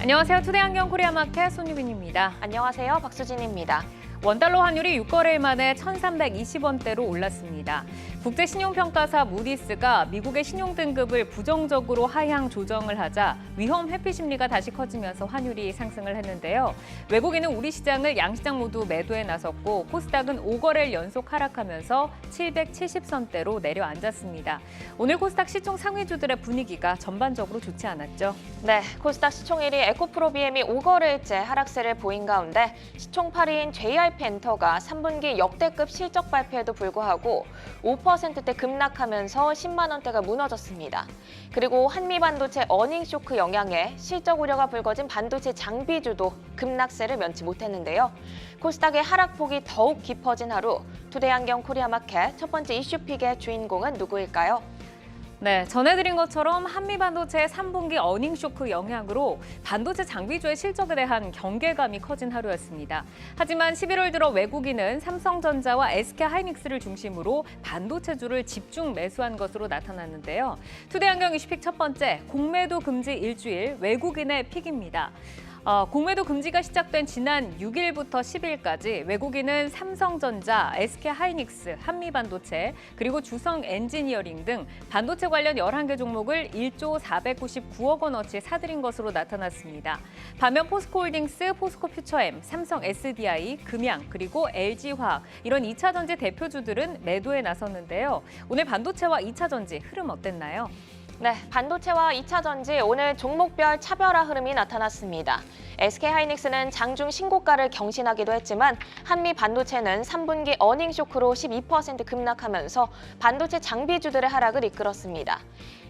안녕하세요. 투데이안경 코리아마켓 손유빈입니다. 안녕하세요. 박수진입니다. 원달러 환율이 6거래일 만에 1,320원대로 올랐습니다. 국제신용평가사 무디스가 미국의 신용등급을 부정적으로 하향 조정을 하자 위험 회피 심리가 다시 커지면서 환율이 상승을 했는데요. 외국인은 우리 시장을 양시장 모두 매도에 나섰고 코스닥은 5거래일 연속 하락하면서 770선대로 내려앉았습니다. 오늘 코스닥 시총 상위주들의 분위기가 전반적으로 좋지 않았죠. 네, 코스닥 시총 1위 에코프로비엠이 5거래일째 하락세를 보인 가운데 시총 8위인 JRP엔터가 3분기 역대급 실적 발표에도 불구하고 5%대 급락하면서 10만 원대가 무너졌습니다. 그리고 한미반도체 어닝 쇼크 영향에 실적 우려가 불거진 반도체 장비주도 급락세를 면치 못했는데요. 코스닥의 하락폭이 더욱 깊어진 하루, 투데이안경 코리아마켓 첫 번째 이슈픽의 주인공은 누구일까요? 네, 전해드린 것처럼 한미반도체의 3분기 어닝 쇼크 영향으로 반도체 장비주의 실적에 대한 경계감이 커진 하루였습니다. 하지만 11월 들어 외국인은 삼성전자와 SK하이닉스를 중심으로 반도체주를 집중 매수한 것으로 나타났는데요. 투데이안경 이슈픽 첫 번째, 공매도 금지 일주일, 외국인의 픽입니다. 공매도 금지가 시작된 지난 6일부터 10일까지 외국인은 삼성전자, SK하이닉스, 한미반도체, 그리고 주성엔지니어링 등 반도체 관련 11개 종목을 1조 499억 원어치 사들인 것으로 나타났습니다. 반면 포스코홀딩스, 포스코퓨처엠, 삼성 SDI, 금양, 그리고 LG화학 이런 2차전지 대표주들은 매도에 나섰는데요. 오늘 반도체와 2차전지 흐름 어땠나요? 네, 반도체와 2차전지 오늘 종목별 차별화 흐름이 나타났습니다. SK하이닉스는 장중 신고가를 경신하기도 했지만 한미반도체는 3분기 어닝 쇼크로 12% 급락하면서 반도체 장비주들의 하락을 이끌었습니다.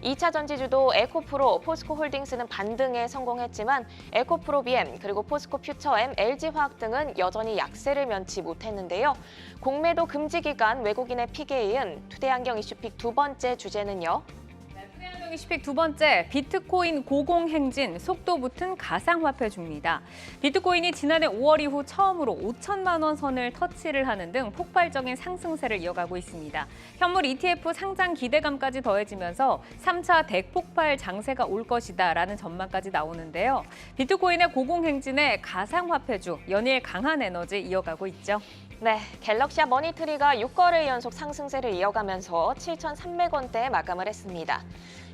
2차전지주도 에코프로, 포스코홀딩스는 반등에 성공했지만 에코프로비엠, 그리고 포스코퓨처엠, LG화학 등은 여전히 약세를 면치 못했는데요. 공매도 금지 기간 외국인의 픽에 이은 투데이안경 이슈픽 두 번째 주제는요. 이슈픽 두 번째, 비트코인 고공행진, 속도 붙은 가상화폐주입니다. 비트코인이 지난해 5월 이후 처음으로 5천만 원 선을 터치를 하는 등 폭발적인 상승세를 이어가고 있습니다. 현물 ETF 상장 기대감까지 더해지면서 3차 대폭발 장세가 올 것이다라는 전망까지 나오는데요. 비트코인의 고공행진에 가상화폐주, 연일 강한 에너지 이어가고 있죠. 네, 갤럭시아 머니트리가 6거래일 연속 상승세를 이어가면서 7,300원대에 마감을 했습니다.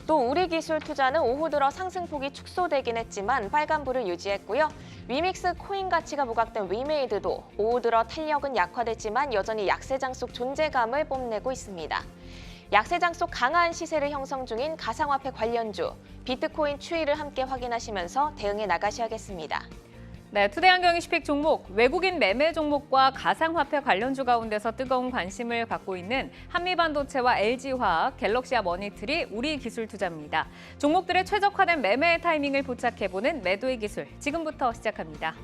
또 우리기술 투자는 오후 들어 상승폭이 축소되긴 했지만 빨간불을 유지했고요. 위믹스 코인 가치가 부각된 위메이드도 오후 들어 탄력은 약화됐지만 여전히 약세장 속 존재감을 뽐내고 있습니다. 약세장 속 강한 시세를 형성 중인 가상화폐 관련주, 비트코인 추이를 함께 확인하시면서 대응해 나가셔야겠습니다. 네, 투데이안경 이슈픽 종목, 외국인 매매 종목과 가상화폐 관련주 가운데서 뜨거운 관심을 받고 있는 한미반도체와 LG화학, 갤럭시아 머니트리, 우리기술투자입니다. 종목들의 최적화된 매매 타이밍을 포착해보는 매도의 기술, 지금부터 시작합니다.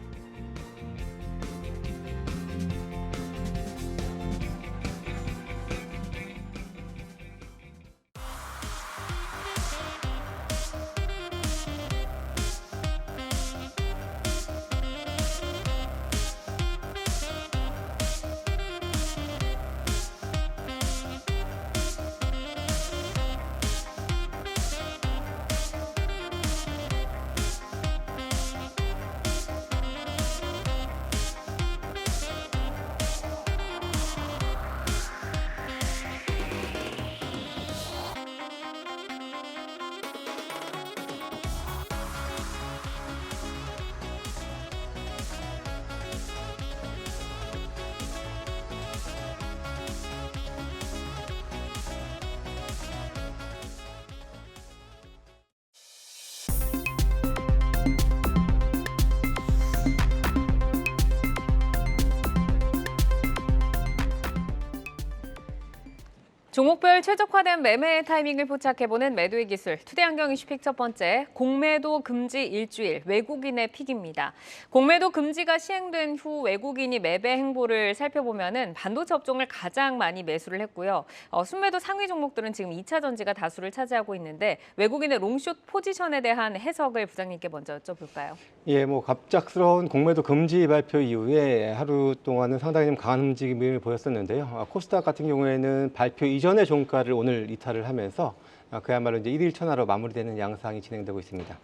종목별 최적화된 매매 타이밍을 포착해보는 매도의 기술, 투데이안경 이슈픽 첫 번째, 공매도 금지 일주일, 외국인의 픽입니다. 공매도 금지가 시행된 후 외국인이 매배 행보를 살펴보면은 반도체 업종을 가장 많이 매수를 했고요. 순매도 상위 종목들은 지금 2차 전지가 다수를 차지하고 있는데 외국인의 롱숏 포지션에 대한 해석을 부장님께 먼저 여쭤볼까요? 예, 갑작스러운 공매도 금지 발표 이후에 하루 동안은 상당히 좀 강한 움직임을 보였었는데요. 코스닥 같은 경우에는 발표 이전의 종가를 오늘 이탈을 하면서 그야말로 이제 일일천하로 마무리되는 양상이 진행되고 있습니다.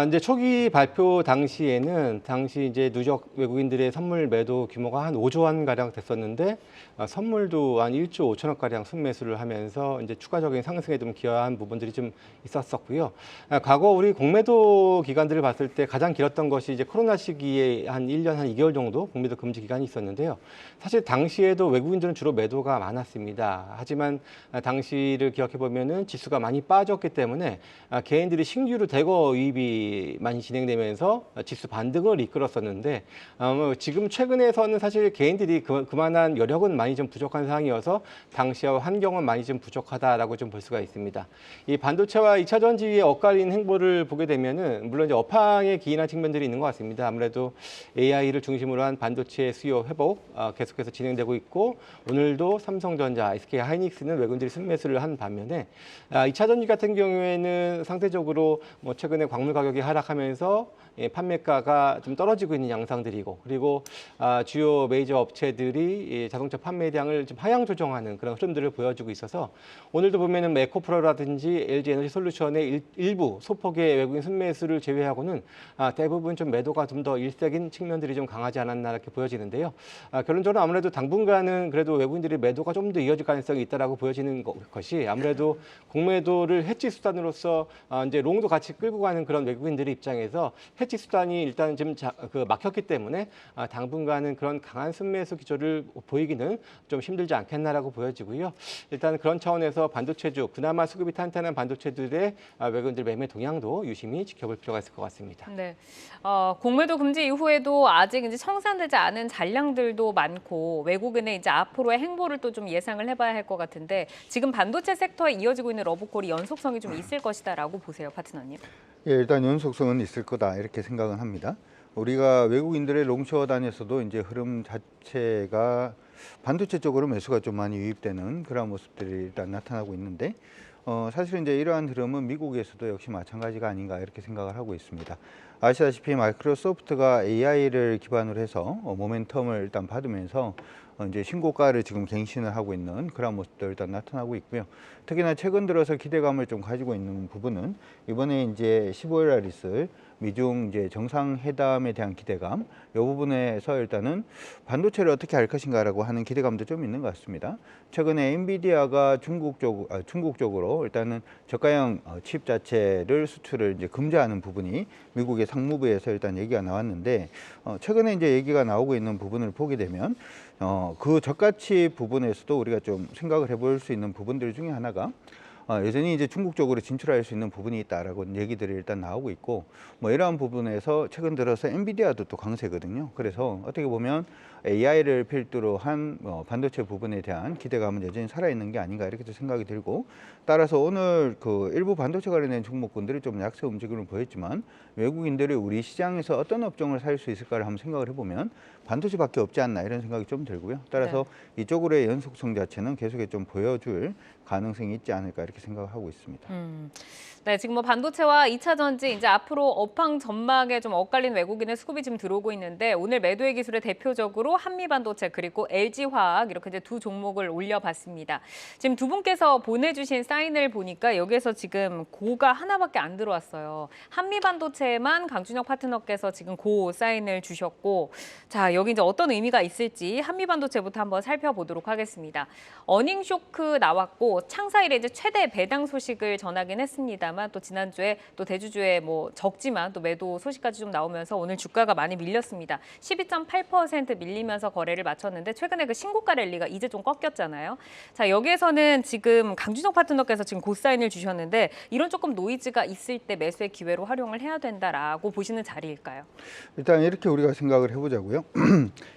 이제 초기 발표 당시에는 이제 누적 외국인들의 선물 매도 규모가 한 5조 원 가량 됐었는데 선물도 한 1조 5천억 가량 순매수를 하면서 이제 추가적인 상승에 좀 기여한 부분들이 좀 있었었고요. 과거 우리 공매도 기간들을 봤을 때 가장 길었던 것이 이제 코로나 시기에 한 1년 한 2개월 정도 공매도 금지 기간이 있었는데요. 사실 당시에도 외국인들은 주로 매도가 많았습니다. 하지만 당시를 기억해 보면은 지수가 많이 빠졌기 때문에 개인들이 신규로 대거 유입이 많이 진행되면서 지수 반등을 이끌었었는데 지금 최근에서는 사실 개인들이 그만한 여력은 많이 좀 부족한 상황이어서 당시와 환경은 많이 좀 부족하다라고 좀 볼 수가 있습니다. 이 반도체와 2차 전지의 엇갈린 행보를 보게 되면은 물론 이제 업황에 기인한 측면들이 있는 것 같습니다. 아무래도 AI를 중심으로 한 반도체 수요 회복 계속해서 진행되고 있고 오늘도 삼성전자, SK 하이닉스는 외국인들이 순매수를 한 반면에 2차 전지 같은 경우에는 상대적으로 뭐 최근에 광물 가격이 하락하면서 판매가가 좀 떨어지고 있는 양상들이고 그리고 주요 메이저 업체들이 자동차 판매량을 좀 하향 조정하는 그런 흐름들을 보여주고 있어서 오늘도 보면은 에코프로라든지 LG 에너지 솔루션의 일부 소폭의 외국인 순매수를 제외하고는 대부분 좀 매도가 좀 더 일색인 측면들이 좀 강하지 않았나 이렇게 보여지는데요. 결론적으로 아무래도 당분간은 그래도 외국인들이 매도가 좀 더 이어질 가능성이 있다라고 보여지는 것이 아무래도 공매도를 해지 수단으로서 이제 롱도 같이 끌고 가는 그런 외국인들의 입장에서 해지 수단이 일단 좀 막혔기 때문에 당분간은 그런 강한 순매수 기조를 보이기는 좀 힘들지 않겠나라고 보여지고요. 일단 그런 차원에서 반도체주 그나마 수급이 탄탄한 반도체들의 외국인들 매매 동향도 유심히 지켜볼 필요가 있을 것 같습니다. 네, 공매도 금지 이후에도 아직 이제 청산되지 않은 잔량들도 많고 외국인의 이제 앞으로의 행보를 또 좀 예상을 해봐야 할 것 같은데 지금 반도체 섹터에 이어지고 있는 러브콜이 연속성이 좀 있을 것이다라고 보세요, 파트너님. 예, 일단 연속성은 있을 거다 이렇게 생각은 합니다. 우리가 외국인들의 롱숏 안에서도 이제 흐름 자체가 반도체 쪽으로 매수가 좀 많이 유입되는 그런 모습들이 일단 나타나고 있는데 사실은 이제 이러한 흐름은 미국에서도 역시 마찬가지가 아닌가 이렇게 생각을 하고 있습니다. 아시다시피 마이크로소프트가 AI를 기반으로 해서 모멘텀을 일단 받으면서 이제 신고가를 지금 갱신을 하고 있는 그런 모습도 일단 나타나고 있고요. 특히나 최근 들어서 기대감을 좀 가지고 있는 부분은 이번에 이제 15일 날 있을 미중 이제 정상회담에 대한 기대감, 이 부분에서 일단은 반도체를 어떻게 할 것인가라고 하는 기대감도 좀 있는 것 같습니다. 최근에 엔비디아가 중국 쪽으로 일단은 저가형 칩 자체를 수출을 이제 금지하는 부분이 미국의 상무부에서 일단 얘기가 나왔는데 최근에 이제 얘기가 나오고 있는 부분을 보게 되면 그 저가칩 부분에서도 우리가 좀 생각을 해볼 수 있는 부분들 중에 하나가 여전히 이제 중국 쪽으로 진출할 수 있는 부분이 있다라고 얘기들이 일단 나오고 있고 뭐 이러한 부분에서 최근 들어서 엔비디아도 또 강세거든요. 그래서 어떻게 보면 AI를 필두로 한 반도체 부분에 대한 기대감은 여전히 살아있는 게 아닌가 이렇게 생각이 들고 따라서 오늘 그 일부 반도체 관련된 종목군들이 좀 약세 움직임을 보였지만 외국인들이 우리 시장에서 어떤 업종을 살 수 있을까를 한번 생각을 해보면 반도체밖에 없지 않나 이런 생각이 좀 들고요. 따라서 이쪽으로의 연속성 자체는 계속해 좀 보여줄 가능성이 있지 않을까 이렇게 생각하고 있습니다. 네, 지금 뭐 반도체와 2차 전지 이제 앞으로 업황 전망에 좀 엇갈린 외국인의 수급이 지금 들어오고 있는데 오늘 매도의 기술에 대표적으로 한미반도체 그리고 LG화학 이렇게 이제 두 종목을 올려봤습니다. 지금 두 분께서 보내주신 사인을 보니까 여기에서 지금 고가 하나밖에 안 들어왔어요. 한미반도체에만 강준혁 파트너께서 지금 고 사인을 주셨고 자 여기 이제 어떤 의미가 있을지 한미반도체부터 한번 살펴보도록 하겠습니다. 어닝 쇼크 나왔고 창사일에 이제 최대 배당 소식을 전하긴 했습니다. 또 지난주에 또 대주주에 뭐 적지만 또 매도 소식까지 좀 나오면서 오늘 주가가 많이 밀렸습니다. 12.8% 밀리면서 거래를 마쳤는데 최근에 그 신고가 랠리가 이제 좀 꺾였잖아요. 자 여기에서는 지금 강준혁 파트너께서 지금 고사인을 주셨는데 이런 조금 노이즈가 있을 때 매수의 기회로 활용을 해야 된다라고 보시는 자리일까요? 일단 이렇게 우리가 생각을 해보자고요.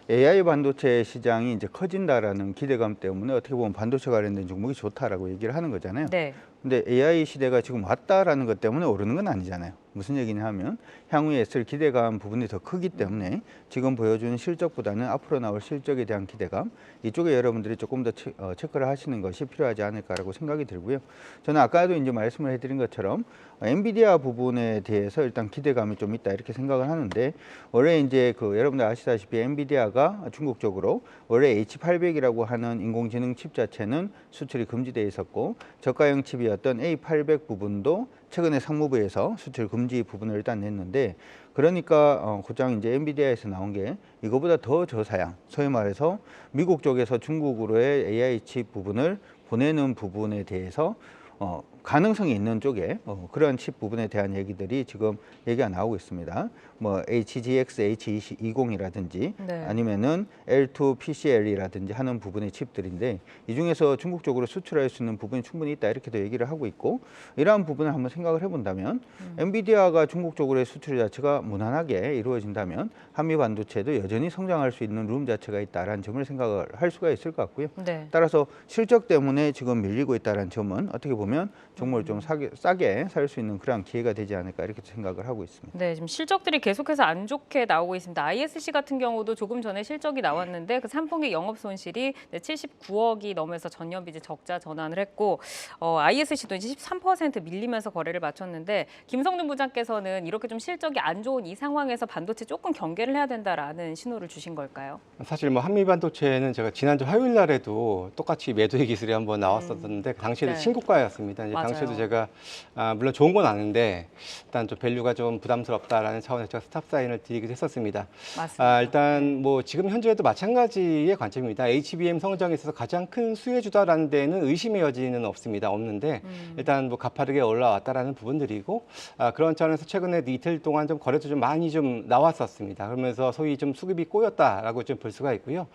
AI 반도체 시장이 이제 커진다라는 기대감 때문에 어떻게 보면 반도체 관련된 종목이 좋다라고 얘기를 하는 거잖아요. 네. 근데 AI 시대가 지금 왔다라는 것 때문에 오르는 건 아니잖아요. 무슨 얘기냐 하면 향후에 있을 기대감 부분이 더 크기 때문에 지금 보여주는 실적보다는 앞으로 나올 실적에 대한 기대감 이쪽에 여러분들이 조금 더 체크를 하시는 것이 필요하지 않을까라고 생각이 들고요. 저는 아까도 이제 말씀을 해드린 것처럼 엔비디아 부분에 대해서 일단 기대감이 좀 있다 이렇게 생각을 하는데 원래 이제 그 여러분들 아시다시피 엔비디아가 중국 쪽으로 원래 H800이라고 하는 인공지능 칩 자체는 수출이 금지돼 있었고 저가형 칩이 수출이었던 A800 부분도 최근에 상무부에서 수출 금지 부분을 일단 냈는데, 그러니까 곧장 이제 엔비디아에서 나온 게 이거보다 더 저사양, 소위 말해서 미국 쪽에서 중국으로의 AI 칩 부분을 보내는 부분에 대해서 가능성이 있는 쪽에 그런 칩 부분에 대한 얘기들이 지금 얘기가 나오고 있습니다. 뭐 HGX H20이라든지 네. 아니면은 L2 PCL이라든지 하는 부분의 칩들인데, 이 중에서 중국 쪽으로 수출할 수 있는 부분이 충분히 있다, 이렇게도 얘기를 하고 있고, 이러한 부분을 한번 생각을 해본다면 엔비디아가 중국 쪽으로의 수출 자체가 무난하게 이루어진다면 한미 반도체도 여전히 성장할 수 있는 룸 자체가 있다라는 점을 생각을 할 수가 있을 것 같고요. 네. 따라서 실적 때문에 지금 밀리고 있다는 점은 어떻게 보면 정말 좀 싸게 살 수 있는 그런 기회가 되지 않을까, 이렇게 생각을 하고 있습니다. 네, 지금 실적들이 계속해서 안 좋게 나오고 있습니다. ISC 같은 경우도 조금 전에 실적이 나왔는데 그 3분기 영업 손실이 79억이 넘어서 전년비지 적자 전환을 했고, ISC도 이제 13% 밀리면서 거래를 마쳤는데, 김성준 부장께서는 이렇게 좀 실적이 안 좋은 이 상황에서 반도체 조금 경계를 해야 된다라는 신호를 주신 걸까요? 사실 뭐 한미 반도체는 제가 지난주 화요일 날에도 똑같이 매도의 기술이 한번 나왔었는데 당시에도 네. 신고가였습니다. 이제 맞아요. 당시에도 제가 물론 좋은 건 아는데 일단 좀 밸류가 좀 부담스럽다라는 차원에서 제가 스탑 사인을 드리기도 했었습니다. 맞습니다. 일단 뭐 지금 현재도 마찬가지의 관점입니다. HBM 성장에 있어서 가장 큰 수혜주다라는 데는 의심의 여지는 없는데 일단 뭐 가파르게 올라왔다라는 부분들이고, 그런 차원에서 최근에 이틀 동안 좀 거래도 좀 많이 좀 나왔었습니다. 그러면서 소위 좀 수급이 꼬였다라고 좀 볼 수가 있고요.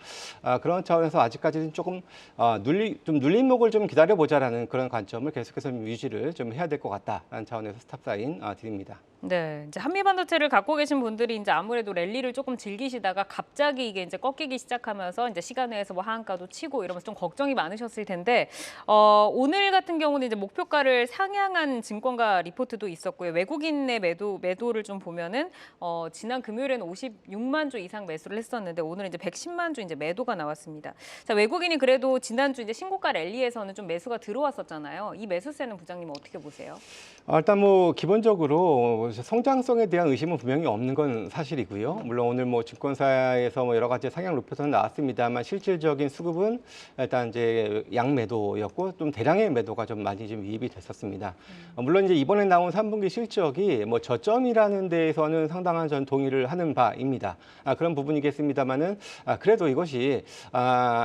그런 차원에서 아직까지는 조금 눌림목을 좀 기다려보자라는 그런 관점을 계속해서 유지를 좀 해야 될 것 같다라는 차원에서 스탑 사인 드립니다. 네, 이제 한미 반도체를 갖고 계신 분들이 이제 아무래도 랠리를 조금 즐기시다가 갑자기 이게 이제 꺾이기 시작하면서 이제 시간 내에서 뭐 하한가도 치고 이러면서 좀 걱정이 많으셨을 텐데, 오늘 같은 경우는 이제 목표가를 상향한 증권가 리포트도 있었고요. 외국인의 매도를 좀 보면은 지난 금요일에는 56만 주 이상 매수를 했었는데 오늘은 이제 110만 주 이제 매도가 나왔습니다. 자, 외국인이 그래도 지난주 이제 신고가 랠리에서는 좀 매수가 들어왔었잖아요. 이 매수세는 부장님 어떻게 보세요? 일단 뭐 기본적으로 성장성에 대한 의심은 분명히 없는 건 사실이고요. 물론 오늘 뭐 증권사에서 뭐 여러 가지 상향 루표도 나왔습니다만 실질적인 수급은 일단 이제 양매도였고 좀 대량의 매도가 좀 많이 좀 유입이 됐었습니다. 물론 이제 이번에 나온 3분기 실적이 뭐 저점이라는 데에서는 상당한 전 동의를 하는 바입니다. 그런 부분이겠습니다만은 그래도 이것이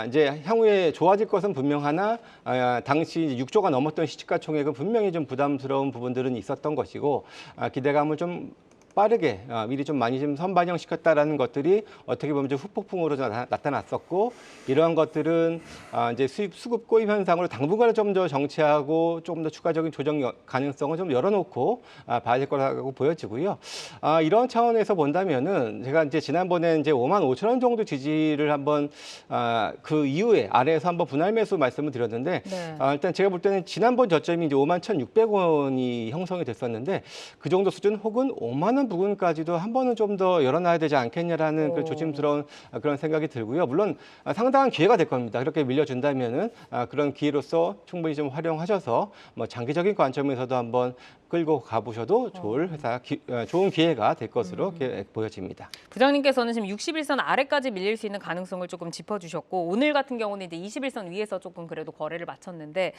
이제 향후에 좋아질 것은 분명하나 당시 6조가 넘었던 시가총액은 분명히 좀 부담스러운 부분들은 있었던 것이고, 기대감을 좀 빠르게 미리 좀 많이 좀 선반영시켰다라는 것들이 어떻게 보면 좀 후폭풍으로 나타났었고, 이러한 것들은 이제 수급 고입 현상으로 당분간은 좀 더 정체하고 조금 더 추가적인 조정 가능성을 좀 열어놓고 봐야 될 거라고 보여지고요. 이런 차원에서 본다면은 제가 이제 지난번에 이제 5만 5천 원 정도 지지를 한번 그 이후에 아래에서 한번 분할 매수 말씀을 드렸는데, 네. 일단 제가 볼 때는 지난번 저점이 이제 5만 1,600원이 형성이 됐었는데 그 정도 수준 혹은 5만 원 부분까지도 한 번은 좀 더 열어놔야 되지 않겠냐라는 그 조심스러운 그런 생각이 들고요. 물론 상당한 기회가 될 겁니다. 그렇게 밀려준다면은 그런 기회로서 충분히 좀 활용하셔서 뭐 장기적인 관점에서도 한번 끌고 가보셔도 좋은 기회가 될 것으로 보여집니다. 부장님께서는 지금 61선 아래까지 밀릴 수 있는 가능성을 조금 짚어주셨고, 오늘 같은 경우는 이제 21선 위에서 조금 그래도 거래를 마쳤는데,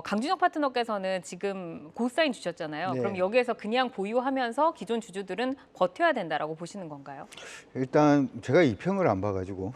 강준혁 파트너께서는 지금 고사인 주셨잖아요. 네. 그럼 여기에서 그냥 보유하면서 기존 주주들은 버텨야 된다라고 보시는 건가요? 일단 제가 이 평을 안 봐가지고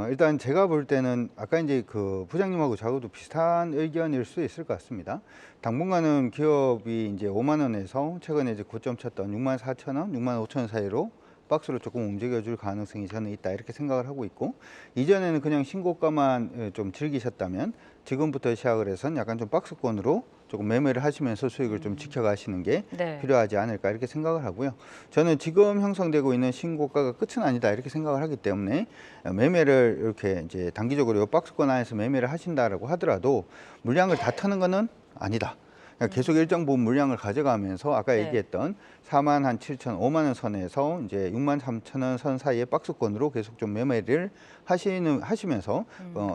일단 제가 볼 때는 아까 이제 그 부장님하고 저하고도 비슷한 의견일 수 있을 것 같습니다. 당분간은 기업이 이제 5만 원에서 최근에 이제 고점 쳤던 6만 4천 원, 6만 5천 원 사이로 박스로 조금 움직여줄 가능성이 저는 있다, 이렇게 생각을 하고 있고, 이전에는 그냥 신고가만 좀 즐기셨다면 지금부터 시작을 해서는 약간 좀 박스권으로 조금 매매를 하시면서 수익을 좀 지켜가시는 게 네. 필요하지 않을까, 이렇게 생각을 하고요. 저는 지금 형성되고 있는 신고가가 끝은 아니다, 이렇게 생각을 하기 때문에 매매를 이렇게 이제 단기적으로 이 박스권 안에서 매매를 하신다라고 하더라도 물량을 다 터는 거는 아니다. 그러니까 계속 일정 부분 물량을 가져가면서 아까 네. 얘기했던 4만 한 7천, 5만 원 선에서 이제 6만 3천 원 선 사이의 박스권으로 계속 좀 매매를 하시면서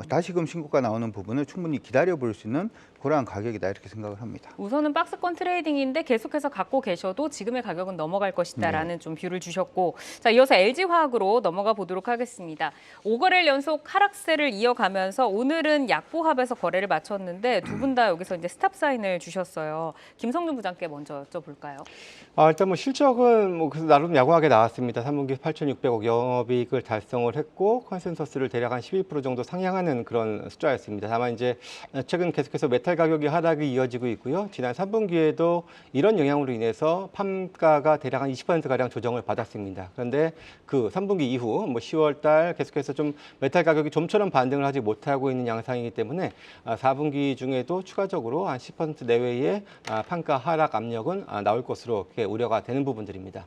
다시금 신고가 나오는 부분을 충분히 기다려 볼 수 있는 그러한 가격이다 이렇게 생각을 합니다. 우선은 박스권 트레이딩인데 계속해서 갖고 계셔도 지금의 가격은 넘어갈 것이다라는 좀 뷰를 주셨고, 자, 이어서 LG화학으로 넘어가 보도록 하겠습니다. 5거래일 연속 하락세를 이어가면서 오늘은 약보합에서 거래를 마쳤는데 두 분 다 여기서 이제 스탑 사인을 주셨어요. 김성준 부장께 먼저 여쭤볼까요? 일단 뭐 실적은 뭐 그래서 나름 양호하게 나왔습니다. 3분기 8,600억 영업이익을 달성을 했고 컨센서스를 대략 한 12% 정도 상향하는 그런 숫자였습니다. 다만 이제 최근 계속해서 메탈 가격이 하락이 이어지고 있고요. 지난 3분기에도 이런 영향으로 인해서 판가가 대략 한 20%가량 조정을 받았습니다. 그런데 그 3분기 이후 뭐 10월 달 계속해서 좀 메탈 가격이 좀처럼 반등을 하지 못하고 있는 양상이기 때문에 4분기 중에도 추가적으로 한 10% 내외의 판가 하락 압력은 나올 것으로 이렇게 우려가 되는 부분들입니다.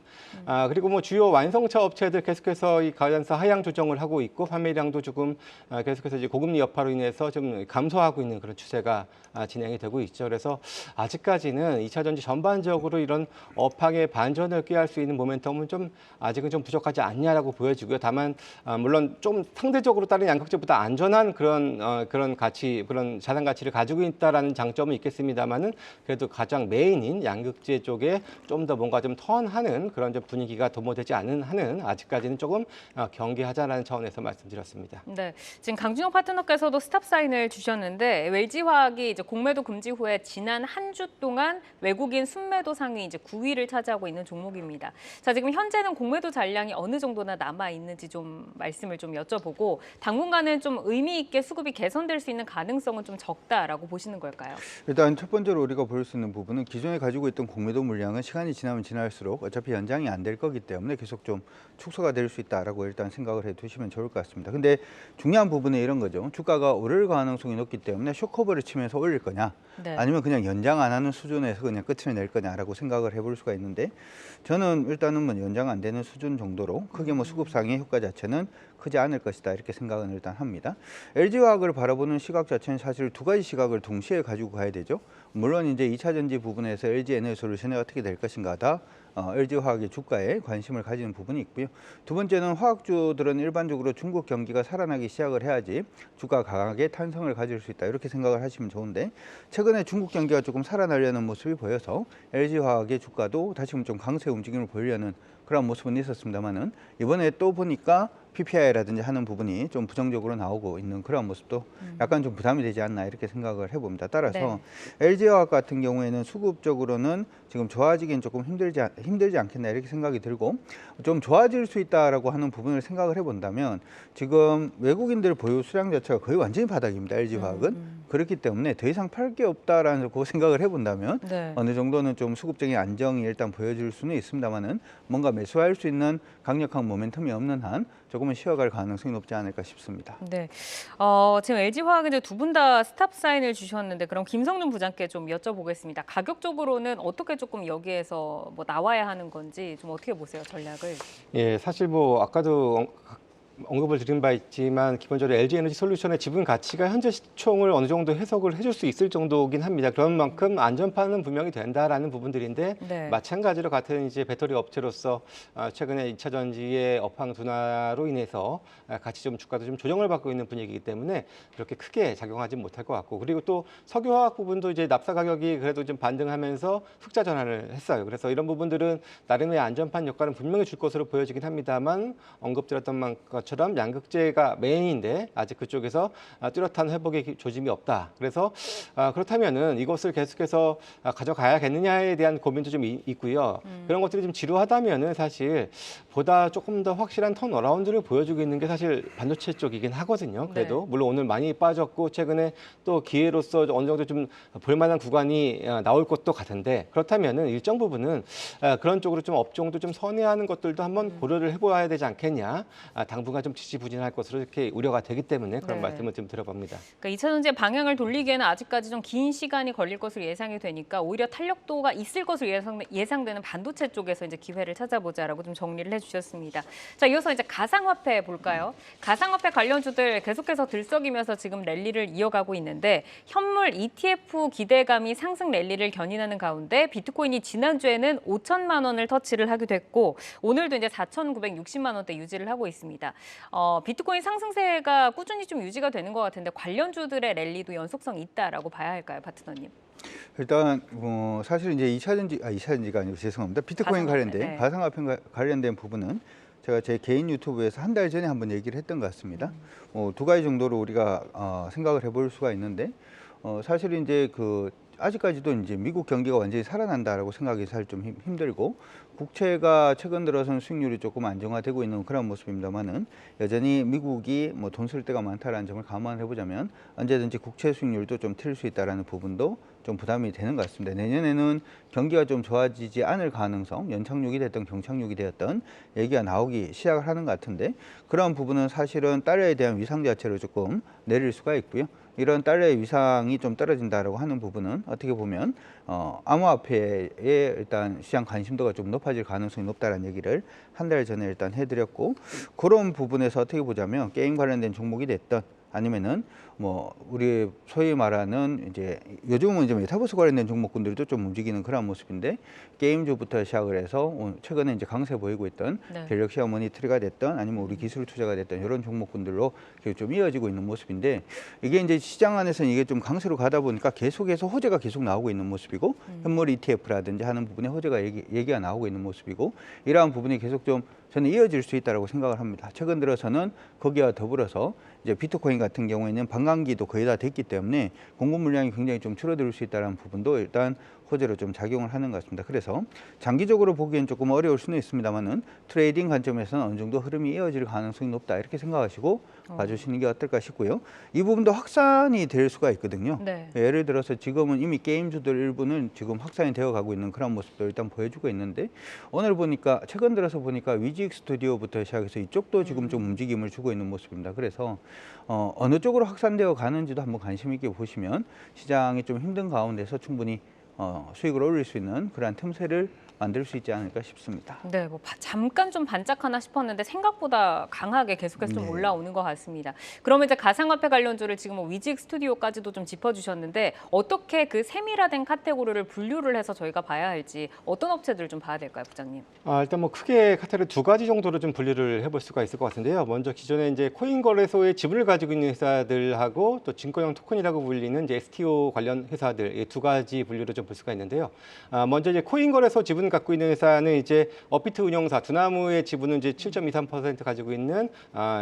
그리고 뭐 주요 완성차 업체들 계속해서 이 가전사 하향 조정을 하고 있고 판매량도 조금 계속해서 이제 고금리 여파로 인해서 좀 감소하고 있는 그런 추세가 진행이 되고 있죠. 그래서 아직까지는 2차 전지 전반적으로 이런 업황의 반전을 꾀할 수 있는 모멘텀은 좀 아직은 좀 부족하지 않냐라고 보여지고요. 다만 물론 좀 상대적으로 다른 양극재보다 안전한 그런 가치, 그런 자산 가치를 가지고 있다라는 장점은 있겠습니다만은 그래도 가장 메인인 양극재 쪽에 좀 더 뭔가 좀 턴하는 그런 좀 분위기가 도모되지 않은 한은 아직까지는 조금 경계하자라는 차원에서 말씀드렸습니다. 네, 지금 강준호 파트너께서도 스탑 사인을 주셨는데 LG화학이 이제 공매도 금지 후에 지난 한 주 동안 외국인 순매도 상위 이제 9위를 차지하고 있는 종목입니다. 자, 지금 현재는 공매도 잔량이 어느 정도나 남아 있는지 좀 말씀을 좀 여쭤보고 당분간은 좀 의미 있게 수급이 개선될 수 있는 가능성은 좀 적다라고 보시는 걸까요? 일단 첫 번째로 우리가 볼 수 있는 부분은 기존에 가지고 있던 공매도 물량은 시간이 지나면 지날수록 어차피 연장이 안 될 거기 때문에 계속 좀 축소가 될 수 있다라고 일단 생각을 해두시면 좋을 것 같습니다. 근데 중요한 부분은 이런 거죠. 주가가 오를 가능성이 높기 때문에 쇼커버를 치면서 올릴 거냐, 네. 아니면 그냥 연장 안 하는 수준에서 그냥 끝을 낼 거냐라고 생각을 해볼 수가 있는데, 저는 일단은 뭐 연장 안 되는 수준 정도로 크게 뭐 수급상의 효과 자체는 크지 않을 것이다 이렇게 생각은 일단 합니다. LG화학을 바라보는 시각 자체는 사실 두 가지 시각을 동시에 가지고 가야 되죠. 물론 이제 2차 전지 부분에서 LG에너지솔루션이 어떻게 될 것인가다 LG화학의 주가에 관심을 가지는 부분이 있고요. 두 번째는 화학주들은 일반적으로 중국 경기가 살아나기 시작을 해야지 주가 강하게 탄성을 가질 수 있다 이렇게 생각을 하시면 좋은데, 최근에 중국 경기가 조금 살아나려는 모습이 보여서 LG화학의 주가도 다시금 좀 강세 움직임을 보이려는 그런 모습은 있었습니다만은 이번에 또 보니까 PPI라든지 하는 부분이 좀 부정적으로 나오고 있는 그런 모습도 약간 좀 부담이 되지 않나 이렇게 생각을 해봅니다. 따라서 LG화학 같은 경우에는 수급적으로는 지금 좋아지긴 조금 힘들지 않겠나 이렇게 생각이 들고, 좀 좋아질 수 있다라고 하는 부분을 생각을 해본다면 지금 외국인들 보유 수량 자체가 거의 완전히 바닥입니다. LG화학은. 그렇기 때문에 더 이상 팔 게 없다라는 그 생각을 해본다면 어느 정도는 좀 수급적인 안정이 일단 보여질 수는 있습니다만은 뭔가 매수할 수 있는 강력한 모멘텀이 없는 한 조금은 쉬어갈 가능성이 높지 않을까 싶습니다. 네, 지금 LG화학은 두 분 다 스탑 사인을 주셨는데 그럼 김성준 부장께 좀 여쭤보겠습니다. 가격적으로는 어떻게 조금 여기에서 뭐 나와야 하는 건지 좀 어떻게 보세요, 전략을? 예, 사실 뭐 아까도 언급을 드린 바 있지만 기본적으로 LG에너지솔루션의 지분 가치가 현재 시총을 어느 정도 해석을 해줄 수 있을 정도긴 합니다. 그런 만큼 안전판은 분명히 된다라는 부분들인데 마찬가지로 같은 이제 배터리 업체로서 최근에 2차 전지의 업황 둔화로 인해서 같이 좀 주가도 좀 조정을 받고 있는 분위기이기 때문에 그렇게 크게 작용하지 못할 것 같고, 그리고 또 석유화학 부분도 이제 납사 가격이 그래도 좀 반등하면서 흑자 전환을 했어요. 그래서 이런 부분들은 나름의 안전판 효과는 분명히 줄 것으로 보여지긴 합니다만 언급드렸던 것처럼 양극재가 메인인데 아직 그쪽에서 뚜렷한 회복의 조짐이 없다. 그래서 그렇다면은 이것을 계속해서 가져가야겠느냐에 대한 고민도 좀 있고요. 그런 것들이 좀 지루하다면은 사실 보다 조금 더 확실한 턴어라운드를 보여주고 있는 게 사실 반도체 쪽이긴 하거든요. 그래도 물론 오늘 많이 빠졌고 최근에 또 기회로서 어느 정도 좀 볼만한 구간이 나올 것도 같은데, 그렇다면은 일정 부분은 그런 쪽으로 좀 업종도 좀 선회하는 것들도 한번 고려를 해보아야 되지 않겠냐. 당분간 좀 지지부진할 것으로 이렇게 우려가 되기 때문에 그런 말씀을 좀 드려봅니다. 그러니까 2차 전지의 방향을 돌리기에는 아직까지 좀 긴 시간이 걸릴 것으로 예상이 되니까 오히려 탄력도가 있을 것으로 예상되는 반도체 쪽에서 이제 기회를 찾아보자라고 좀 정리를 해주셨습니다. 자, 이어서 이제 가상화폐 볼까요? 가상화폐 관련주들 계속해서 들썩이면서 지금 랠리를 이어가고 있는데 현물 ETF 기대감이 상승 랠리를 견인하는 가운데 비트코인이 지난주에는 5천만 원을 터치를 하게 됐고 오늘도 이제 4,960만 원대 유지를 하고 있습니다. 비트코인 상승세가 꾸준히 좀 유지가 되는 것 같은데 관련주들의 랠리도 연속성이 있다라고 봐야 할까요, 파트너님? 일단 사실 이제 2차전지가 아니고 죄송합니다. 비트코인 관련된 네. 가상화폐 관련된 부분은 제가 제 개인 유튜브에서 한 달 전에 한번 얘기를 했던 것 같습니다. 두 가지 정도로 우리가 생각을 해볼 수가 있는데 사실 이제 아직까지도 이제 미국 경기가 완전히 살아난다라고 생각이 사실 좀 힘들고 국채가 최근 들어서는 수익률이 조금 안정화되고 있는 그런 모습입니다만은 여전히 미국이 뭐 돈 쓸 데가 많다라는 점을 감안해 보자면 언제든지 국채 수익률도 좀 틀릴 수 있다라는 부분도 좀 부담이 되는 것 같습니다. 내년에는 경기가 좀 좋아지지 않을 가능성, 연착륙이 됐던 경착륙이 되었던 얘기가 나오기 시작을 하는 것 같은데 그런 부분은 사실은 달러에 대한 위상 자체를 조금 내릴 수가 있고요. 이런 달러의 위상이 좀 떨어진다라고 하는 부분은 어떻게 보면 암호화폐에 일단 시장 관심도가 좀 높아질 가능성이 높다는 얘기를 한 달 전에 일단 해드렸고 그런 부분에서 어떻게 보자면 게임 관련된 종목이 됐던 아니면은 뭐 우리 소위 말하는 이제 요즘은 이제 메타버스 관련된 종목군들도 좀 움직이는 그런 모습인데 게임주부터 시작을 해서 최근에 이제 강세 보이고 있던 네. 갤럭시와 모니터리가 됐던 아니면 우리 기술 투자가 됐던 이런 종목군들로 좀 이어지고 있는 모습인데 이게 이제 시장 안에서는 이게 좀 강세로 가다 보니까 계속해서 호재가 계속 나오고 있는 모습이고 현물 ETF라든지 하는 부분에 호재가 얘기가 나오고 있는 모습이고 이러한 부분이 계속 좀 저는 이어질 수 있다고 생각을 합니다. 최근 들어서는 거기와 더불어서 이제 비트코인 같은 경우에는 반감기도 거의 다 됐기 때문에 공급 물량이 굉장히 좀 줄어들 수 있다는 부분도 일단 호재로 좀 작용을 하는 것 같습니다. 그래서 장기적으로 보기엔 조금 어려울 수는 있습니다만은 트레이딩 관점에서는 어느 정도 흐름이 이어질 가능성이 높다 이렇게 생각하시고 봐주시는 게 어떨까 싶고요. 이 부분도 확산이 될 수가 있거든요. 네. 예를 들어서 지금은 이미 게임주들 일부는 지금 확산이 되어 가고 있는 그런 모습도 일단 보여주고 있는데 오늘 보니까 최근 들어서 보니까 위직 스튜디오부터 시작해서 이쪽도 지금 좀 움직임을 주고 있는 모습입니다. 그래서 어느 쪽으로 확산되어 가는지도 한번 관심 있게 보시면 시장이 좀 힘든 가운데서 충분히 수익을 올릴 수 있는 그러한 틈새를 만들 수 있지 않을까 싶습니다. 네, 뭐 잠깐 좀 반짝하나 싶었는데 생각보다 강하게 계속해서 좀 네. 올라오는 것 같습니다. 그러면 이제 가상화폐 관련주를 지금 뭐 위직 스튜디오까지도 좀 짚어주셨는데 어떻게 그 세밀화된 카테고리를 분류를 해서 저희가 봐야 할지 어떤 업체들을 좀 봐야 될까요, 부장님? 일단 뭐 크게 카테고리 두 가지 정도로 좀 분류를 해볼 수가 있을 것 같은데요. 먼저 기존에 이제 코인 거래소의 지분을 가지고 있는 회사들하고 또 증권형 토큰이라고 불리는 이제 STO 관련 회사들 이 두 가지 분류로 좀 볼 수가 있는데요. 먼저 이제 코인 거래소 지분 갖고 있는 회사는 이제 업비트 운영사 두나무의 지분은 이제 7.23% 가지고 있는